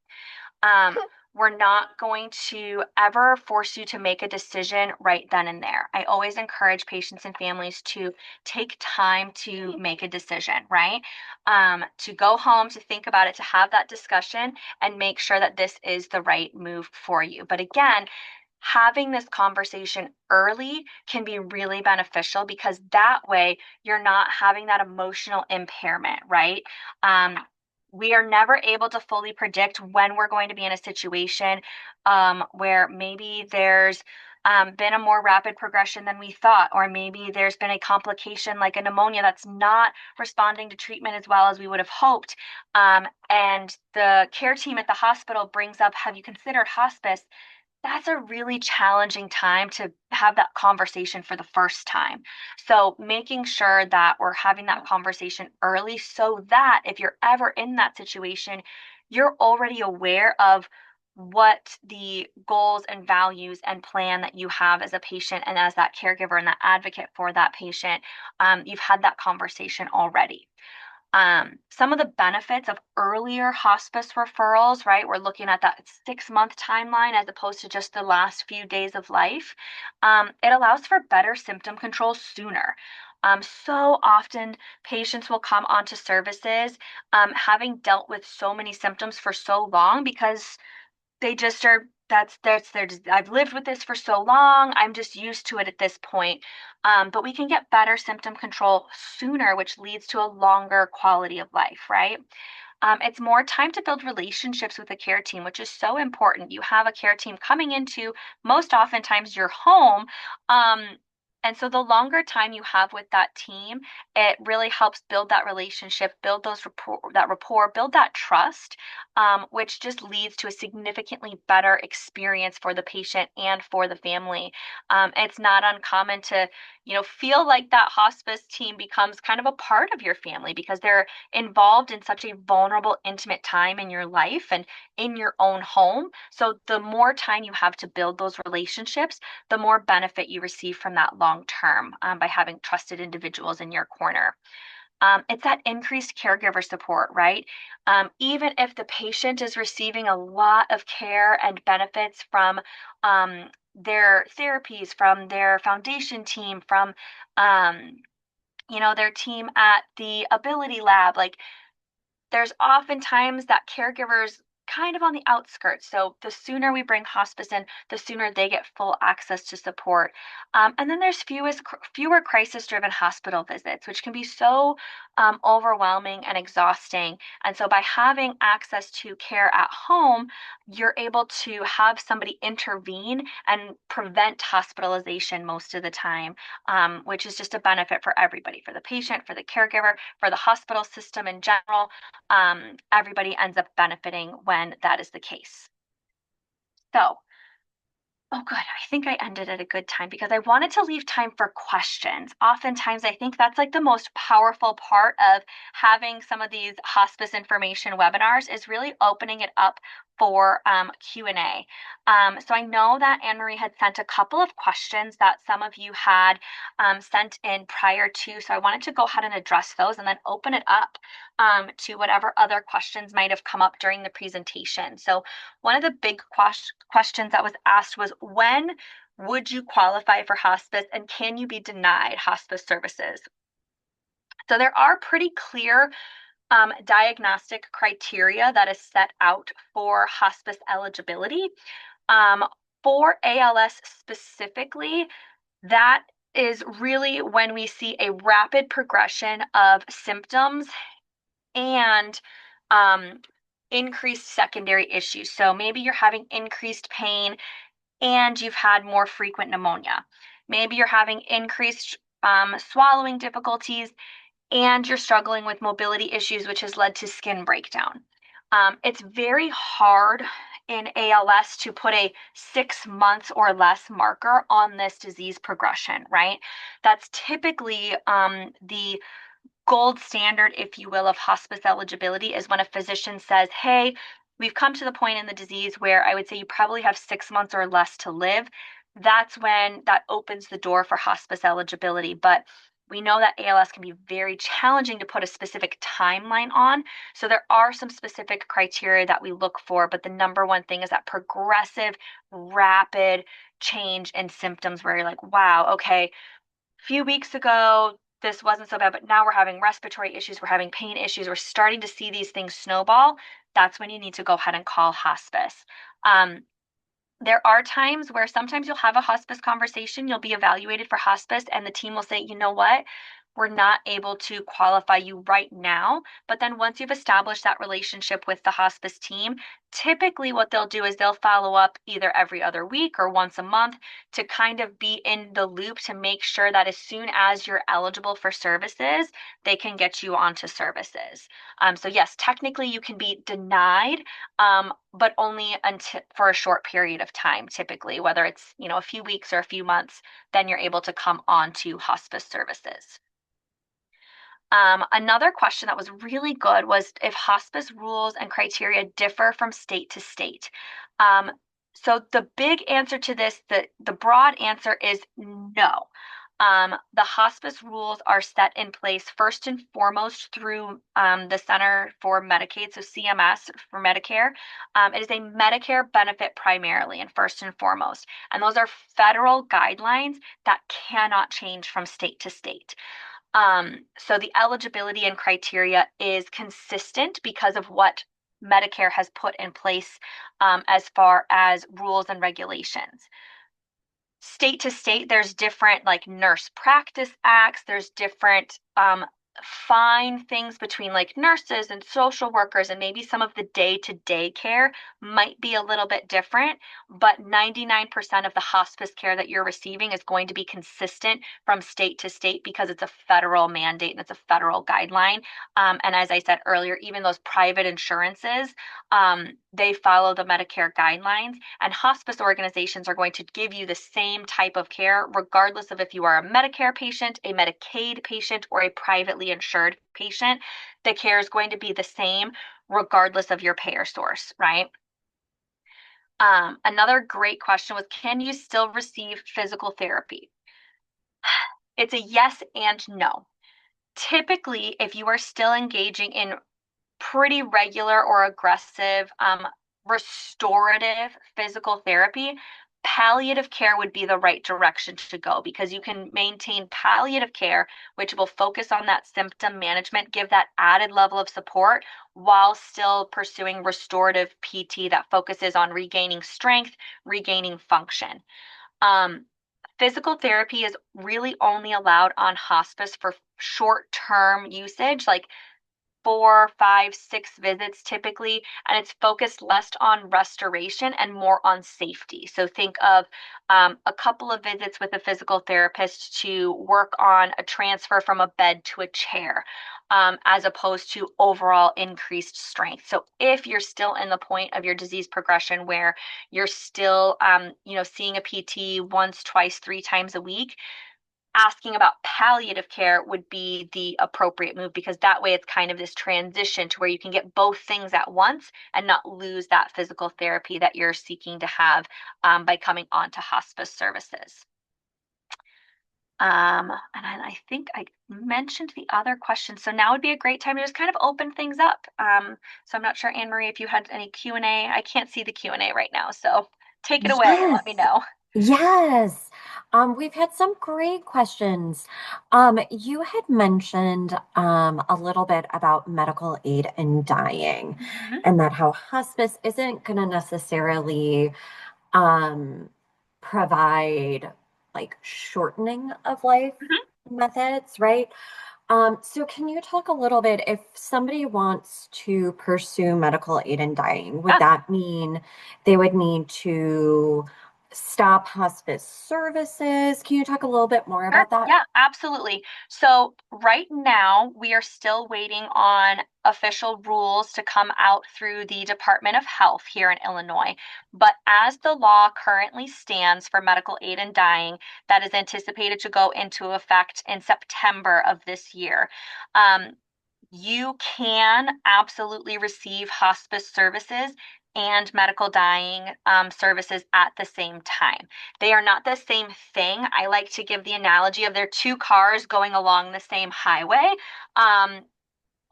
B: Um, we're not going to ever force you to make a decision right then and there. I always encourage patients and families to take time to make a decision, right? To go home, to think about it, to have that discussion and make sure that this is the right move for you. But again, having this conversation early can be really beneficial because that way you're not having that emotional impairment, right? Um, we are never able to fully predict when we're going to be in a situation where maybe there's been a more rapid progression than we thought, or maybe there's been a complication like a pneumonia that's not responding to treatment as well as we would have hoped. And the care team at the hospital brings up, have you considered hospice? That's a really challenging time to have that conversation for the first time. So, making sure that we're having that conversation early so that if you're ever in that situation, you're already aware of what the goals and values and plan that you have as a patient and as that caregiver and that advocate for that patient. You've had that conversation already. Some of the benefits of earlier hospice referrals, right? We're looking at that 6 month timeline as opposed to just the last few days of life. It allows for better symptom control sooner. So often patients will come onto services having dealt with so many symptoms for so long because they just are that's their I've lived with this for so long. I'm just used to it at this point. But we can get better symptom control sooner, which leads to a longer quality of life, right? It's more time to build relationships with the care team, which is so important. You have a care team coming into most oftentimes your home. Um, and so the longer time you have with that team, it really helps build that relationship, build that rapport, build that trust, which just leads to a significantly better experience for the patient and for the family. It's not uncommon to feel like that hospice team becomes kind of a part of your family because they're involved in such a vulnerable, intimate time in your life and in your own home. So the more time you have to build those relationships, the more benefit you receive from that long term by having trusted individuals in your corner. It's that increased caregiver support, right? Even if the patient is receiving a lot of care and benefits from their therapies, from their foundation team, from their team at the ability lab, like there's oftentimes that caregivers kind of on the outskirts. So the sooner we bring hospice in, the sooner they get full access to support. And then there's fewer crisis-driven hospital visits, which can be so overwhelming and exhausting. And so by having access to care at home, you're able to have somebody intervene and prevent hospitalization most of the time, which is just a benefit for everybody, for the patient, for the caregiver, for the hospital system in general. Everybody ends up benefiting when that is the case. So, oh, good. I think I ended at a good time because I wanted to leave time for questions. Oftentimes, I think that's like the most powerful part of having some of these hospice information webinars is really opening it up for Q&A. So I know that Anne Marie had sent a couple of questions that some of you had sent in prior to. So I wanted to go ahead and address those and then open it up to whatever other questions might have come up during the presentation. So one of the big questions that was asked was, when would you qualify for hospice and can you be denied hospice services? So there are pretty clear diagnostic criteria that is set out for hospice eligibility. Um, for ALS specifically, that is really when we see a rapid progression of symptoms and um, increased secondary issues. So maybe you're having increased pain and you've had more frequent pneumonia. Maybe you're having increased swallowing difficulties and you're struggling with mobility issues, which has led to skin breakdown. It's very hard in ALS to put a 6 months or less marker on this disease progression, right? That's typically the gold standard, if you will, of hospice eligibility is when a physician says, hey, we've come to the point in the disease where I would say you probably have 6 months or less to live. That's when that opens the door for hospice eligibility. But we know that ALS can be very challenging to put a specific timeline on. So there are some specific criteria that we look for, but the number one thing is that progressive, rapid change in symptoms where you're like, wow, okay, few weeks ago, this wasn't so bad, but now we're having respiratory issues, we're having pain issues, we're starting to see these things snowball. That's when you need to go ahead and call hospice. Um, there are times where sometimes you'll have a hospice conversation, you'll be evaluated for hospice, and the team will say, you know what? We're not able to qualify you right now. But then once you've established that relationship with the hospice team, typically what they'll do is they'll follow up either every other week or once a month to kind of be in the loop to make sure that as soon as you're eligible for services, they can get you onto services. So yes, technically you can be denied, but only until for a short period of time, typically, whether it's a few weeks or a few months, then you're able to come on to hospice services. Another question that was really good was if hospice rules and criteria differ from state to state. Um, so the big answer to this, the broad answer is no. The hospice rules are set in place first and foremost through the Center for Medicaid, so CMS for Medicare. It is a Medicare benefit primarily and first and foremost. And those are federal guidelines that cannot change from state to state. So the eligibility and criteria is consistent because of what Medicare has put in place as far as rules and regulations. State to state, there's different like nurse practice acts, there's different fine things between like nurses and social workers, and maybe some of the day-to-day care might be a little bit different, but 99% of the hospice care that you're receiving is going to be consistent from state to state because it's a federal mandate and it's a federal guideline. And as I said earlier, even those private insurances, they follow the Medicare guidelines, and hospice organizations are going to give you the same type of care, regardless of if you are a Medicare patient, a Medicaid patient, or a privately insured patient. The care is going to be the same, regardless of your payer source, right? Another great question was, can you still receive physical therapy? It's a yes and no. Typically, if you are still engaging in pretty regular or aggressive restorative physical therapy, palliative care would be the right direction to go because you can maintain palliative care, which will focus on that symptom management, give that added level of support while still pursuing restorative PT that focuses on regaining strength, regaining function. Um, Physical therapy is really only allowed on hospice for short-term usage, like 4, 5, 6 visits typically, and it's focused less on restoration and more on safety. So think of a couple of visits with a physical therapist to work on a transfer from a bed to a chair, as opposed to overall increased strength. So if you're still in the point of your disease progression where you're still, seeing a PT once, twice, 3 times a week, asking about palliative care would be the appropriate move because that way it's kind of this transition to where you can get both things at once and not lose that physical therapy that you're seeking to have by coming onto hospice services. And I think I mentioned the other questions. So now would be a great time to just kind of open things up. So I'm not sure, Anne Marie, if you had any Q&A. I can't see the Q&A right now, so take it away and
A: Yes.
B: let me know.
A: Yes. We've had some great questions. You had mentioned a little bit about medical aid in dying
B: Mhm,
A: and that how hospice isn't going to necessarily um, provide like shortening of life
B: mhm.
A: methods, right? So can you talk a little bit if somebody wants to pursue medical aid in dying, would
B: Yeah.
A: that mean they would need to stop hospice services? Can you talk a little bit more
B: Sure.
A: about that?
B: Yeah, absolutely. So right now, we are still waiting on official rules to come out through the Department of Health here in Illinois. But as the law currently stands for medical aid in dying, that is anticipated to go into effect in September of this year. Um, you can absolutely receive hospice services and medical dying services at the same time. They are not the same thing. I like to give the analogy of they're two cars going along the same highway, um,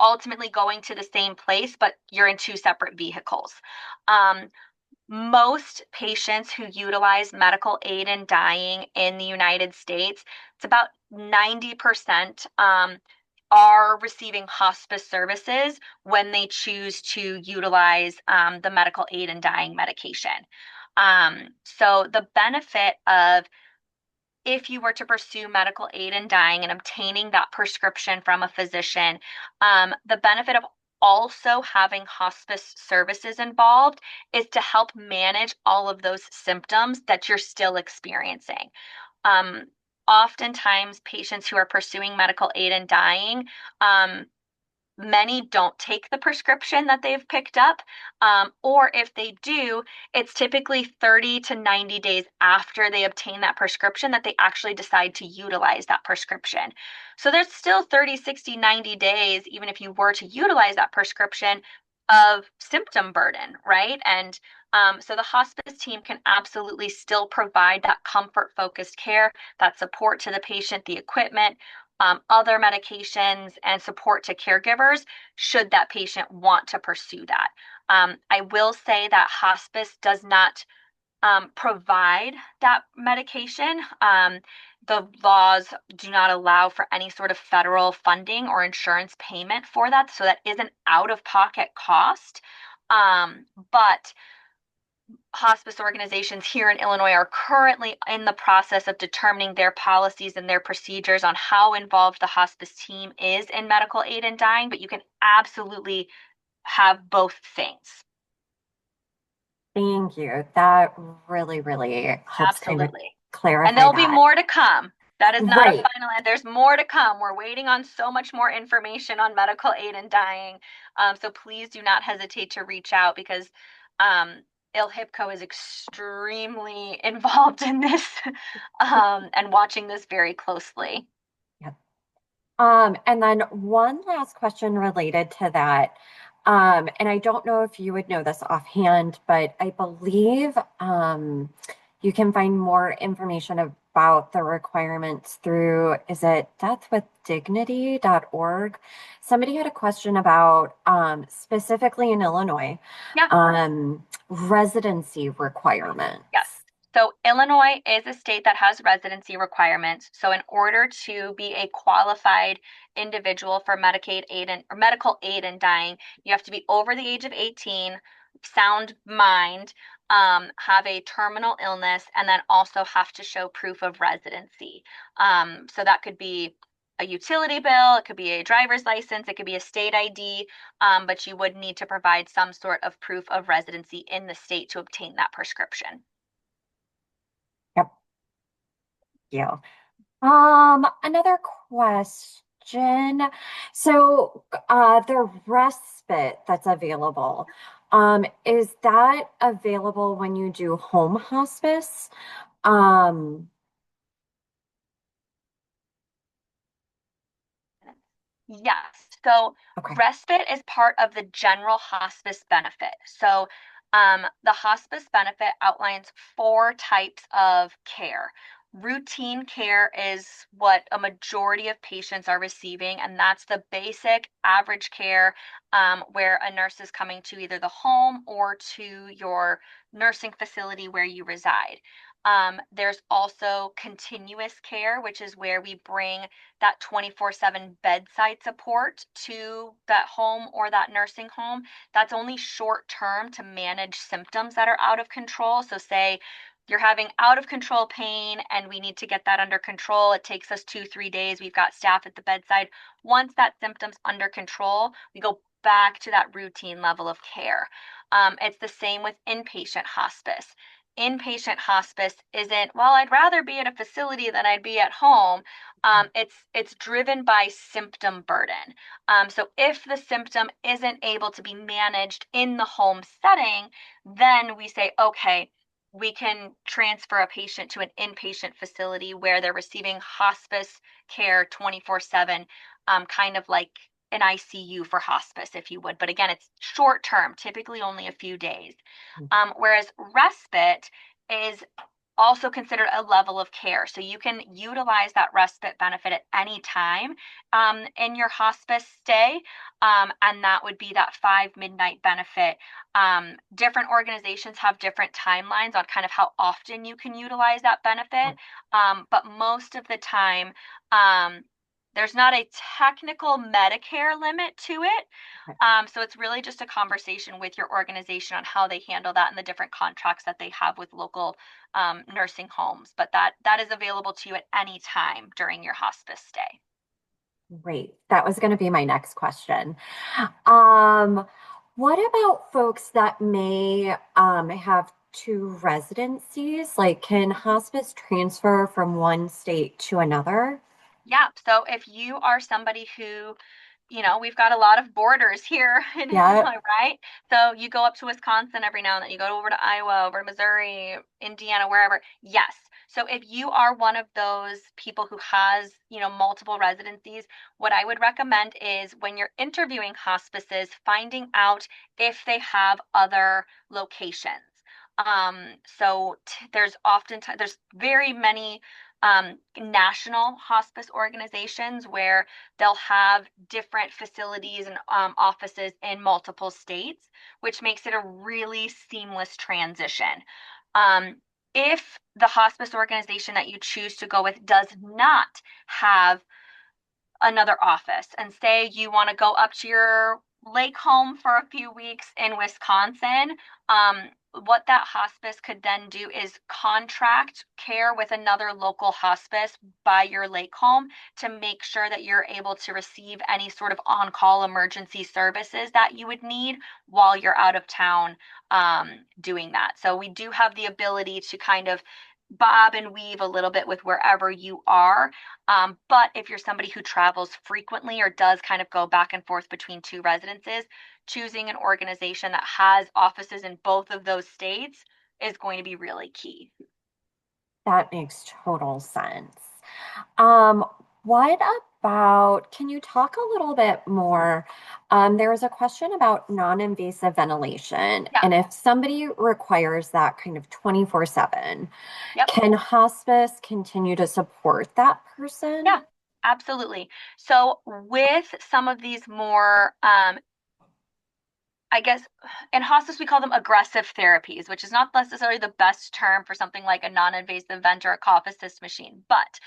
B: ultimately going to the same place, but you're in two separate vehicles. Um, Most patients who utilize medical aid in dying in the United States, it's about 90%, are receiving hospice services when they choose to utilize the medical aid in dying medication. So the benefit of if you were to pursue medical aid in dying and obtaining that prescription from a physician, the benefit of also having hospice services involved is to help manage all of those symptoms that you're still experiencing. Um, Oftentimes, patients who are pursuing medical aid in dying, many don't take the prescription that they've picked up, or if they do, it's typically 30 to 90 days after they obtain that prescription that they actually decide to utilize that prescription. So there's still 30, 60, 90 days, even if you were to utilize that prescription, of symptom burden, right? And so the hospice team can absolutely still provide that comfort focused care, that support to the patient, the equipment, other medications and support to caregivers should that patient want to pursue that. I will say that hospice does not provide that medication. The laws do not allow for any sort of federal funding or insurance payment for that, so that is an out of pocket cost. But hospice organizations here in Illinois are currently in the process of determining their policies and their procedures on how involved the hospice team is in medical aid and dying, but you can absolutely have both things.
A: Thank you. That really, really helps kind of
B: Absolutely. And
A: clarify
B: there'll be
A: that.
B: more to come. That is not a
A: Right.
B: final end. There's more to come. We're waiting on so much more information on medical aid and dying. So please do not hesitate to reach out because Um, ILHPCO is extremely involved in this and watching this very closely.
A: Yeah. And then one last question related to that. And I don't know if you would know this offhand, but I believe you can find more information about the requirements through, is it deathwithdignity.org? Somebody had a question about specifically in Illinois,
B: Yeah.
A: residency
B: Yes.
A: requirements.
B: So Illinois is a state that has residency requirements. So in order to be a qualified individual for Medicaid aid and or medical aid in dying, you have to be over the age of 18, sound mind, have a terminal illness, and then also have to show proof of residency. So that could be a utility bill, it could be a driver's license, it could be a state ID, but you would need to provide some sort of proof of residency in the state to obtain that prescription.
A: Yep. Yeah. Another question. So, the respite that's available, is that available when you do home hospice? Um,
B: Yes. So
A: okay.
B: respite is part of the general hospice benefit. So the hospice benefit outlines four types of care. Routine care is what a majority of patients are receiving, and that's the basic average care where a nurse is coming to either the home or to your nursing facility where you reside. There's also continuous care, which is where we bring that 24/7 bedside support to that home or that nursing home. That's only short term to manage symptoms that are out of control. So, say you're having out of control pain and we need to get that under control. It takes us 2, 3 days. We've got staff at the bedside. Once that symptom's under control, we go back to that routine level of care. It's the same with inpatient hospice. Inpatient hospice isn't, well, I'd rather be at a facility than I'd be at home. It's driven by symptom burden. So if the symptom isn't able to be managed in the home setting, then we say, okay, we can transfer a patient to an inpatient facility where they're receiving hospice care 24/7, kind of like an ICU for hospice, if you would. But again, it's short term, typically only a few days. Whereas respite is also considered a level of care. So you can utilize that respite benefit at any time in your hospice stay. And that would be that 5 midnight benefit. Different organizations have different timelines on kind of how often you can utilize that benefit. But most of the time, um, there's not a technical Medicare limit to it. So it's really just a conversation with your organization on how they handle that and the different contracts that they have with local nursing homes. But that is available to you at any time during your hospice stay.
A: Great. That was going to be my next question. Um, what about folks that may have two residencies? Like, can hospice transfer from one state to another?
B: Yeah. So if you are somebody who, we've got a lot of borders here in
A: Yeah.
B: Illinois, right? So you go up to Wisconsin every now and then, you go over to Iowa, over to Missouri, Indiana, wherever. Yes. So if you are one of those people who has, multiple residencies, what I would recommend is when you're interviewing hospices, finding out if they have other locations. There's oftentimes there's very many national hospice organizations where they'll have different facilities and offices in multiple states, which makes it a really seamless transition. Um, if the hospice organization that you choose to go with does not have another office and say you want to go up to your lake home for a few weeks in Wisconsin, what that hospice could then do is contract care with another local hospice by your lake home to make sure that you're able to receive any sort of on-call emergency services that you would need while you're out of town doing that. So we do have the ability to kind of bob and weave a little bit with wherever you are. But if you're somebody who travels frequently or does kind of go back and forth between two residences, choosing an organization that has offices in both of those states is going to be really key.
A: That makes total sense. Um, what about, can you talk a little bit more? There was a question about non-invasive ventilation,
B: Yeah.
A: and if somebody requires that kind of 24/7,
B: Yep.
A: can hospice continue to support that person?
B: Yeah, absolutely. So with some of these more I guess in hospice we call them aggressive therapies, which is not necessarily the best term for something like a non-invasive vent or a cough assist machine, but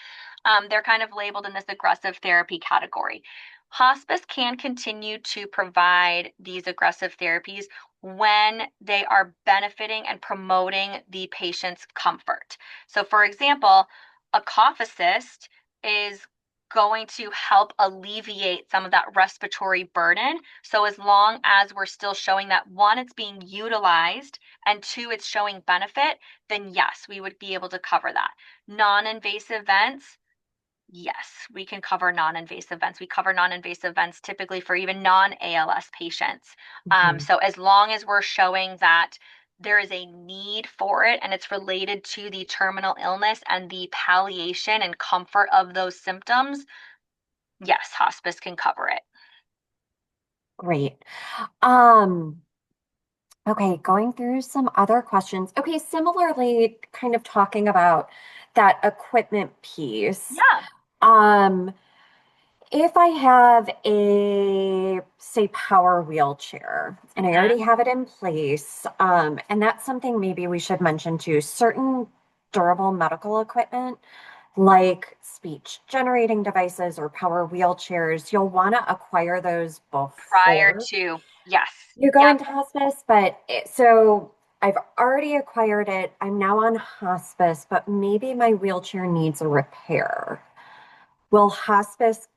B: they're kind of labeled in this aggressive therapy category. Hospice can continue to provide these aggressive therapies when they are benefiting and promoting the patient's comfort. So, for example, a cough assist is going to help alleviate some of that respiratory burden. So, as long as we're still showing that one, it's being utilized, and two, it's showing benefit, then yes, we would be able to cover that. Non invasive vents, yes, we can cover non-invasive vents. We cover non-invasive vents typically for even non-ALS patients.
A: Mhm.
B: So as long as we're showing that there is a need for it and it's related to the terminal illness and the palliation and comfort of those symptoms, yes, hospice can cover it.
A: Great. Um, okay, going through some other questions. Okay, similarly, kind of talking about that equipment piece.
B: Yeah.
A: Um, If I have a, say, power wheelchair and I
B: Mhm.
A: already have it in place, and that's something maybe we should mention too, certain durable medical equipment like speech generating devices or power wheelchairs, you'll want to acquire those
B: Prior
A: before
B: to, yes.
A: you go
B: Yep.
A: into hospice. So I've already acquired it. I'm now on hospice, but maybe my wheelchair needs a repair. Will hospice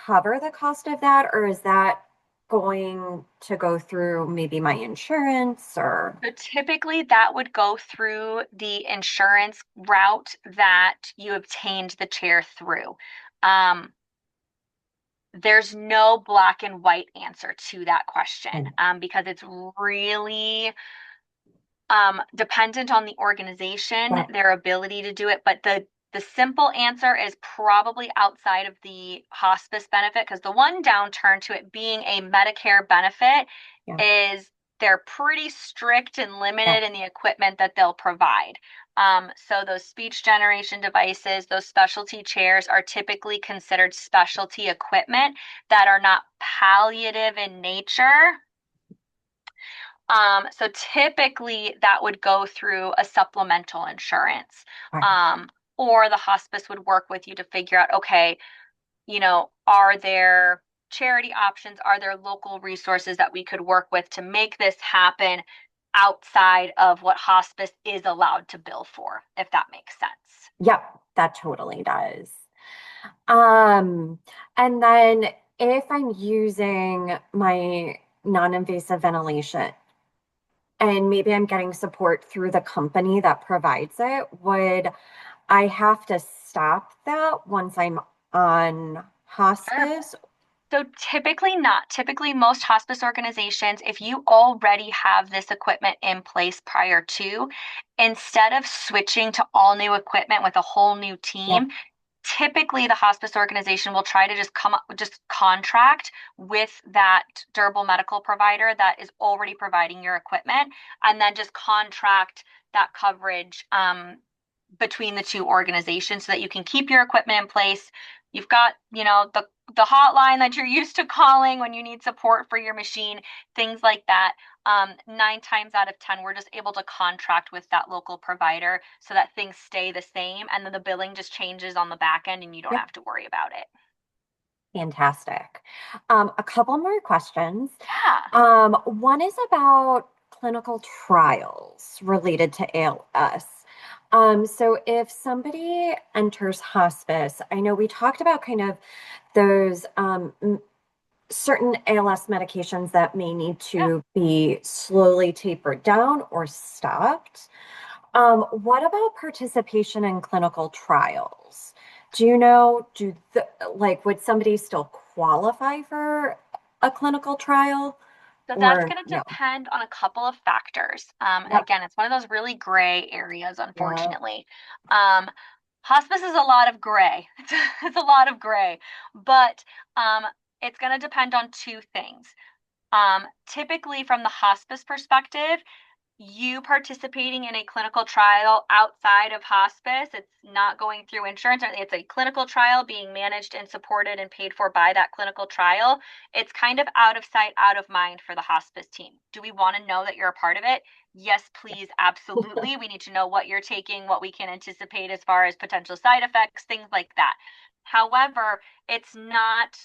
A: cover the cost of that, or is that going to go through maybe my insurance or?
B: So typically that would go through the insurance route that you obtained the chair through. Um, there's no black and white answer to that question because it's really dependent on the organization,
A: Yeah,
B: their ability to do it. But the simple answer is probably outside of the hospice benefit because the one downturn to it being a Medicare benefit
A: yeah,
B: is they're pretty strict and
A: yeah,
B: limited in the equipment that they'll provide. So those speech generation devices, those specialty chairs are typically considered specialty equipment that are not palliative in nature. So typically that would go through a supplemental insurance.
A: right.
B: Um, or the hospice would work with you to figure out, okay, are there charity options? Are there local resources that we could work with to make this happen outside of what hospice is allowed to bill for, if that makes sense?
A: Yep, that totally does. Um, and then if I'm using my non-invasive ventilation and maybe I'm getting support through the company that provides it, would I have to stop that once I'm on
B: Sure.
A: hospice?
B: So typically not. Typically, most hospice organizations, if you already have this equipment in place prior to, instead of switching to all new equipment with a whole new
A: Yep,
B: team, typically the hospice organization will try to just come up, just contract with that durable medical provider that is already providing your equipment, and then just contract that coverage between the two organizations so that you can keep your equipment in place. You've got, the hotline that you're used to calling when you need support for your machine, things like that. 9 times out of 10, we're just able to contract with that local provider so that things stay the same and then the billing just changes on the back end and you don't
A: yep.
B: have to worry about it.
A: Fantastic. A couple more questions.
B: Yeah.
A: One is about clinical trials related to ALS. So if somebody enters hospice, I know we talked about kind of those certain ALS medications that may need
B: Yeah.
A: to be slowly tapered down or stopped. What about participation in clinical trials? Do you know, would somebody still qualify for a clinical trial
B: So that's
A: or
B: going to
A: no?
B: depend on a couple of factors.
A: Yep.
B: Again, it's one of those really gray areas,
A: Yeah.
B: unfortunately. Um, Hospice is a lot of gray. It's a lot of gray, but um, it's going to depend on two things. Typically, from the hospice perspective, you participating in a clinical trial outside of hospice, it's not going through insurance, it's a clinical trial being managed and supported and paid for by that clinical trial. It's kind of out of sight, out of mind for the hospice team. Do we want to know that you're a part of it? Yes, please, absolutely. We need to know what you're taking, what we can anticipate as far as potential side effects, things like that. However, it's not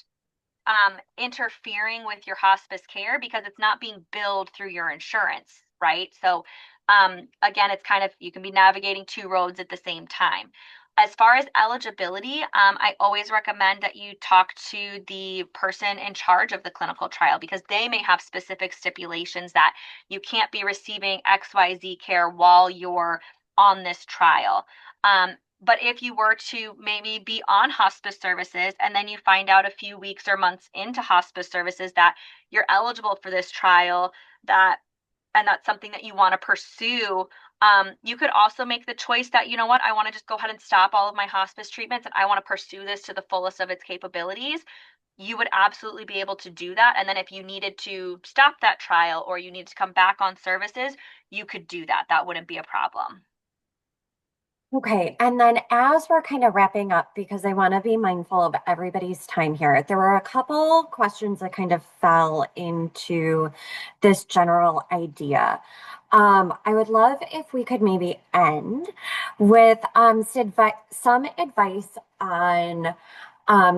B: interfering with your hospice care because it's not being billed through your insurance, right? So, again, it's kind of you can be navigating two roads at the same time. As far as eligibility, I always recommend that you talk to the person in charge of the clinical trial because they may have specific stipulations that you can't be receiving XYZ care while you're on this trial. But if you were to maybe be on hospice services and then you find out a few weeks or months into hospice services that you're eligible for this trial, that and that's something that you want to pursue, you could also make the choice that, you know what, I want to just go ahead and stop all of my hospice treatments and I want to pursue this to the fullest of its capabilities. You would absolutely be able to do that. And then if you needed to stop that trial or you need to come back on services, you could do that. That wouldn't be a problem.
A: Okay, and then as we're kind of wrapping up, because I want to be mindful of everybody's time here, there were a couple questions that kind of fell into this general idea. I would love if we could maybe end with some advice on,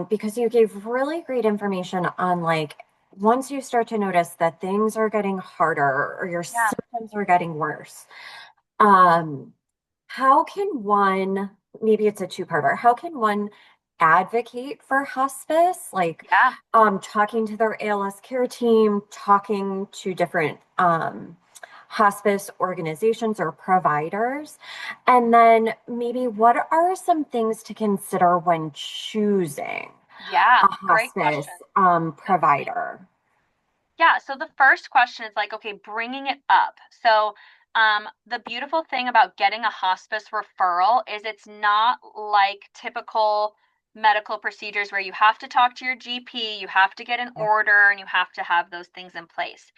A: because you gave really great information on like once you start to notice that things are getting harder or your
B: Yeah.
A: symptoms are getting worse. Um, how can one, maybe it's a two-parter, how can one advocate for hospice? Like
B: Yeah.
A: talking to their ALS care team, talking to different hospice organizations or providers. And then maybe what are some things to consider when choosing
B: Yeah.
A: a
B: Great
A: hospice
B: question. Definitely.
A: provider?
B: Yeah, so the first question is like, okay, bringing it up. So, the beautiful thing about getting a hospice referral is it's not like typical medical procedures where you have to talk to your GP, you have to get an
A: Yep.
B: order, and you have to have those things in place.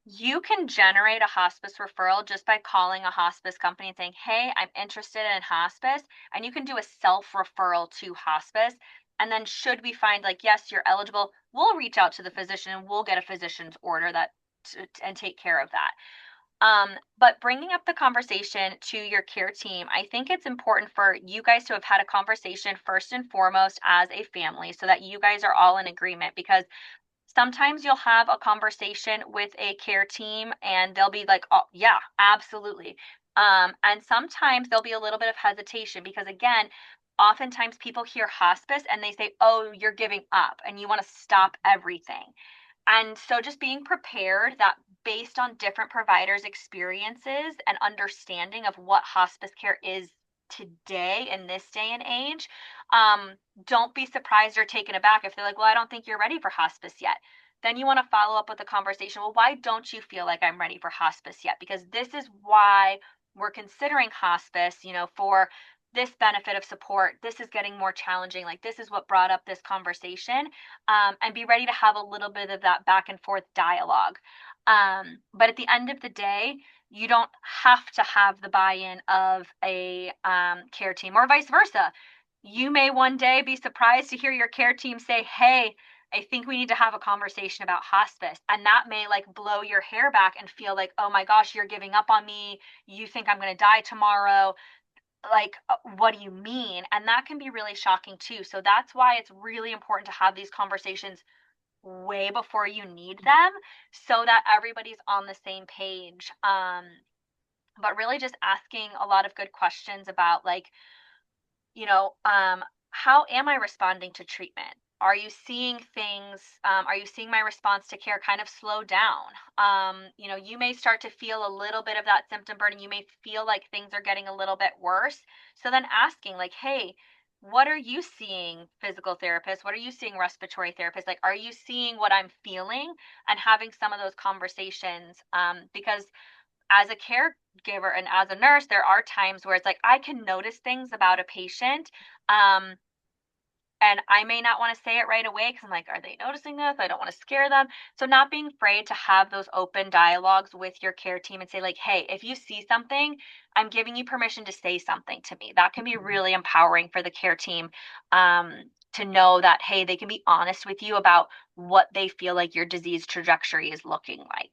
B: You can generate a hospice referral just by calling a hospice company and saying, hey, I'm interested in hospice. And you can do a self referral to hospice. And then, should we find like, yes, you're eligible, we'll reach out to the physician and we'll get a physician's order and take care of that. But bringing up the conversation to your care team, I think it's important for you guys to have had a conversation first and foremost as a family so that you guys are all in agreement because sometimes you'll have a conversation with a care team and they'll be like, oh, yeah, absolutely. And sometimes there'll be a little bit of hesitation because, again, oftentimes people hear hospice and they say, oh, you're giving up and you want to stop everything. And so just being prepared that based on different providers' experiences and understanding of what hospice care is today in this day and age, don't be surprised or taken aback if they're like, well, I don't think you're ready for hospice yet. Then you want to follow up with a conversation. Well, why don't you feel like I'm ready for hospice yet? Because this is why we're considering hospice, for this benefit of support. This is getting more challenging. Like, this is what brought up this conversation, and be ready to have a little bit of that back and forth dialogue. But at the end of the day, you don't have to have the buy-in of a care team or vice versa. You may one day be surprised to hear your care team say, hey, I think we need to have a conversation about hospice. And that may like blow your hair back and feel like, oh my gosh, you're giving up on me. You think I'm going to die tomorrow. Like, what do you mean? And that can be really shocking too. So that's why it's really important to have these conversations way before you need them so that everybody's on the same page. But really just asking a lot of good questions about like, you know, how am I responding to treatment? Are you seeing things? Are you seeing my response to care kind of slow down? You may start to feel a little bit of that symptom burden. You may feel like things are getting a little bit worse. So then asking, like, hey, what are you seeing, physical therapists? What are you seeing, respiratory therapists? Like, are you seeing what I'm feeling? And having some of those conversations. Because as a caregiver and as a nurse, there are times where it's like I can notice things about a patient. Um, and I may not want to say it right away because I'm like, are they noticing this? I don't want to scare them. So, not being afraid to have those open dialogues with your care team and say, like, hey, if you see something, I'm giving you permission to say something to me. That can be really empowering for the care team to know that, hey, they can be honest with you about what they feel like your disease trajectory is looking like.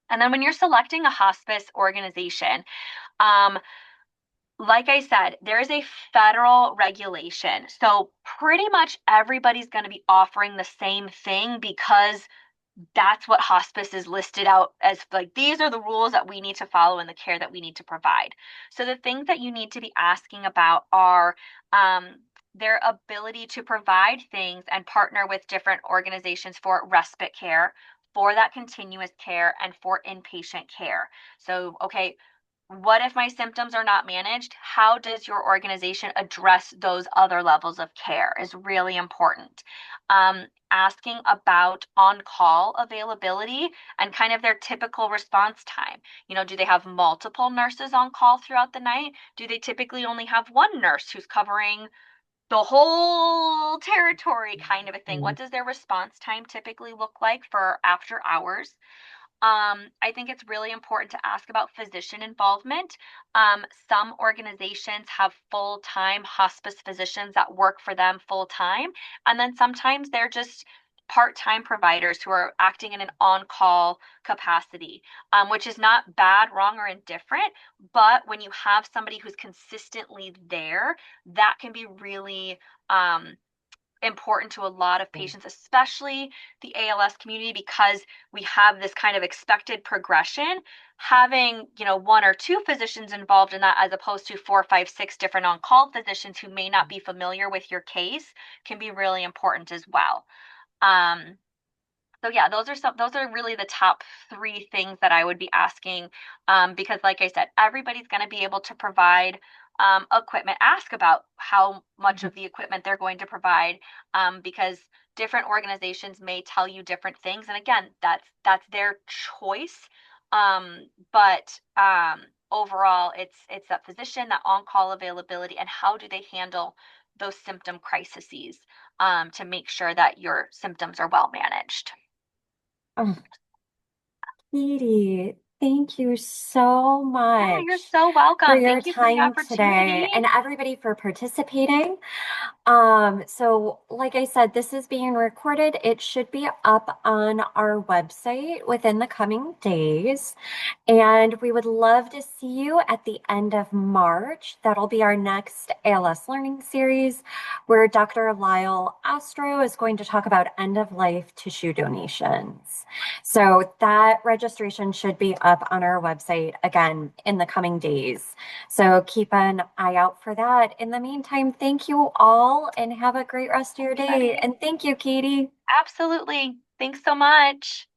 B: And then when you're selecting a hospice organization, um, like I said, there is a federal regulation. So pretty much everybody's going to be offering the same thing because that's what hospice is listed out as, like, these are the rules that we need to follow in the care that we need to provide. So the things that you need to be asking about are their ability to provide things and partner with different organizations for respite care, for that continuous care, and for inpatient care. So, okay, what if my symptoms are not managed? How does your organization address those other levels of care is really important. Asking about on-call availability and kind of their typical response time. Do they have multiple nurses on call throughout the night? Do they typically only have one nurse who's covering the whole territory, kind of a thing? What does their response time typically look like for after hours? I think it's really important to ask about physician involvement. Some organizations have full-time hospice physicians that work for them full-time, and then sometimes they're just part-time providers who are acting in an on-call capacity, which is not bad, wrong, or indifferent. But when you have somebody who's consistently there, that can be really important to a lot of patients, especially the ALS community, because we have this kind of expected progression. Having, one or two physicians involved in that, as opposed to four, five, six different on-call physicians who may not be familiar with your case, can be really important as well. Um, so yeah, those are really the top three things that I would be asking, because like I said, everybody's going to be able to provide equipment. Ask about how much of the equipment they're going to provide, because different organizations may tell you different things, and again, that's their choice. But overall, it's that physician, that on-call availability, and how do they handle those symptom crises, to make sure that your symptoms are well managed.
A: Oh, Katie, thank you so
B: Yeah, you're
A: much
B: so
A: for
B: welcome.
A: your
B: Thank you for the
A: time
B: opportunity.
A: today and everybody for participating. So like I said, this is being recorded. It should be up on our website within the coming days. And we would love to see you at the end of March. That'll be our next ALS Learning Series, where Dr. Lyle Astro is going to talk about end of life tissue donations. So that registration should be up on our website again in the coming days. So keep an eye out for that. In the meantime, thank you all and have a great rest of your day.
B: Everybody.
A: And thank you, Katie.
B: Absolutely. Thanks so much.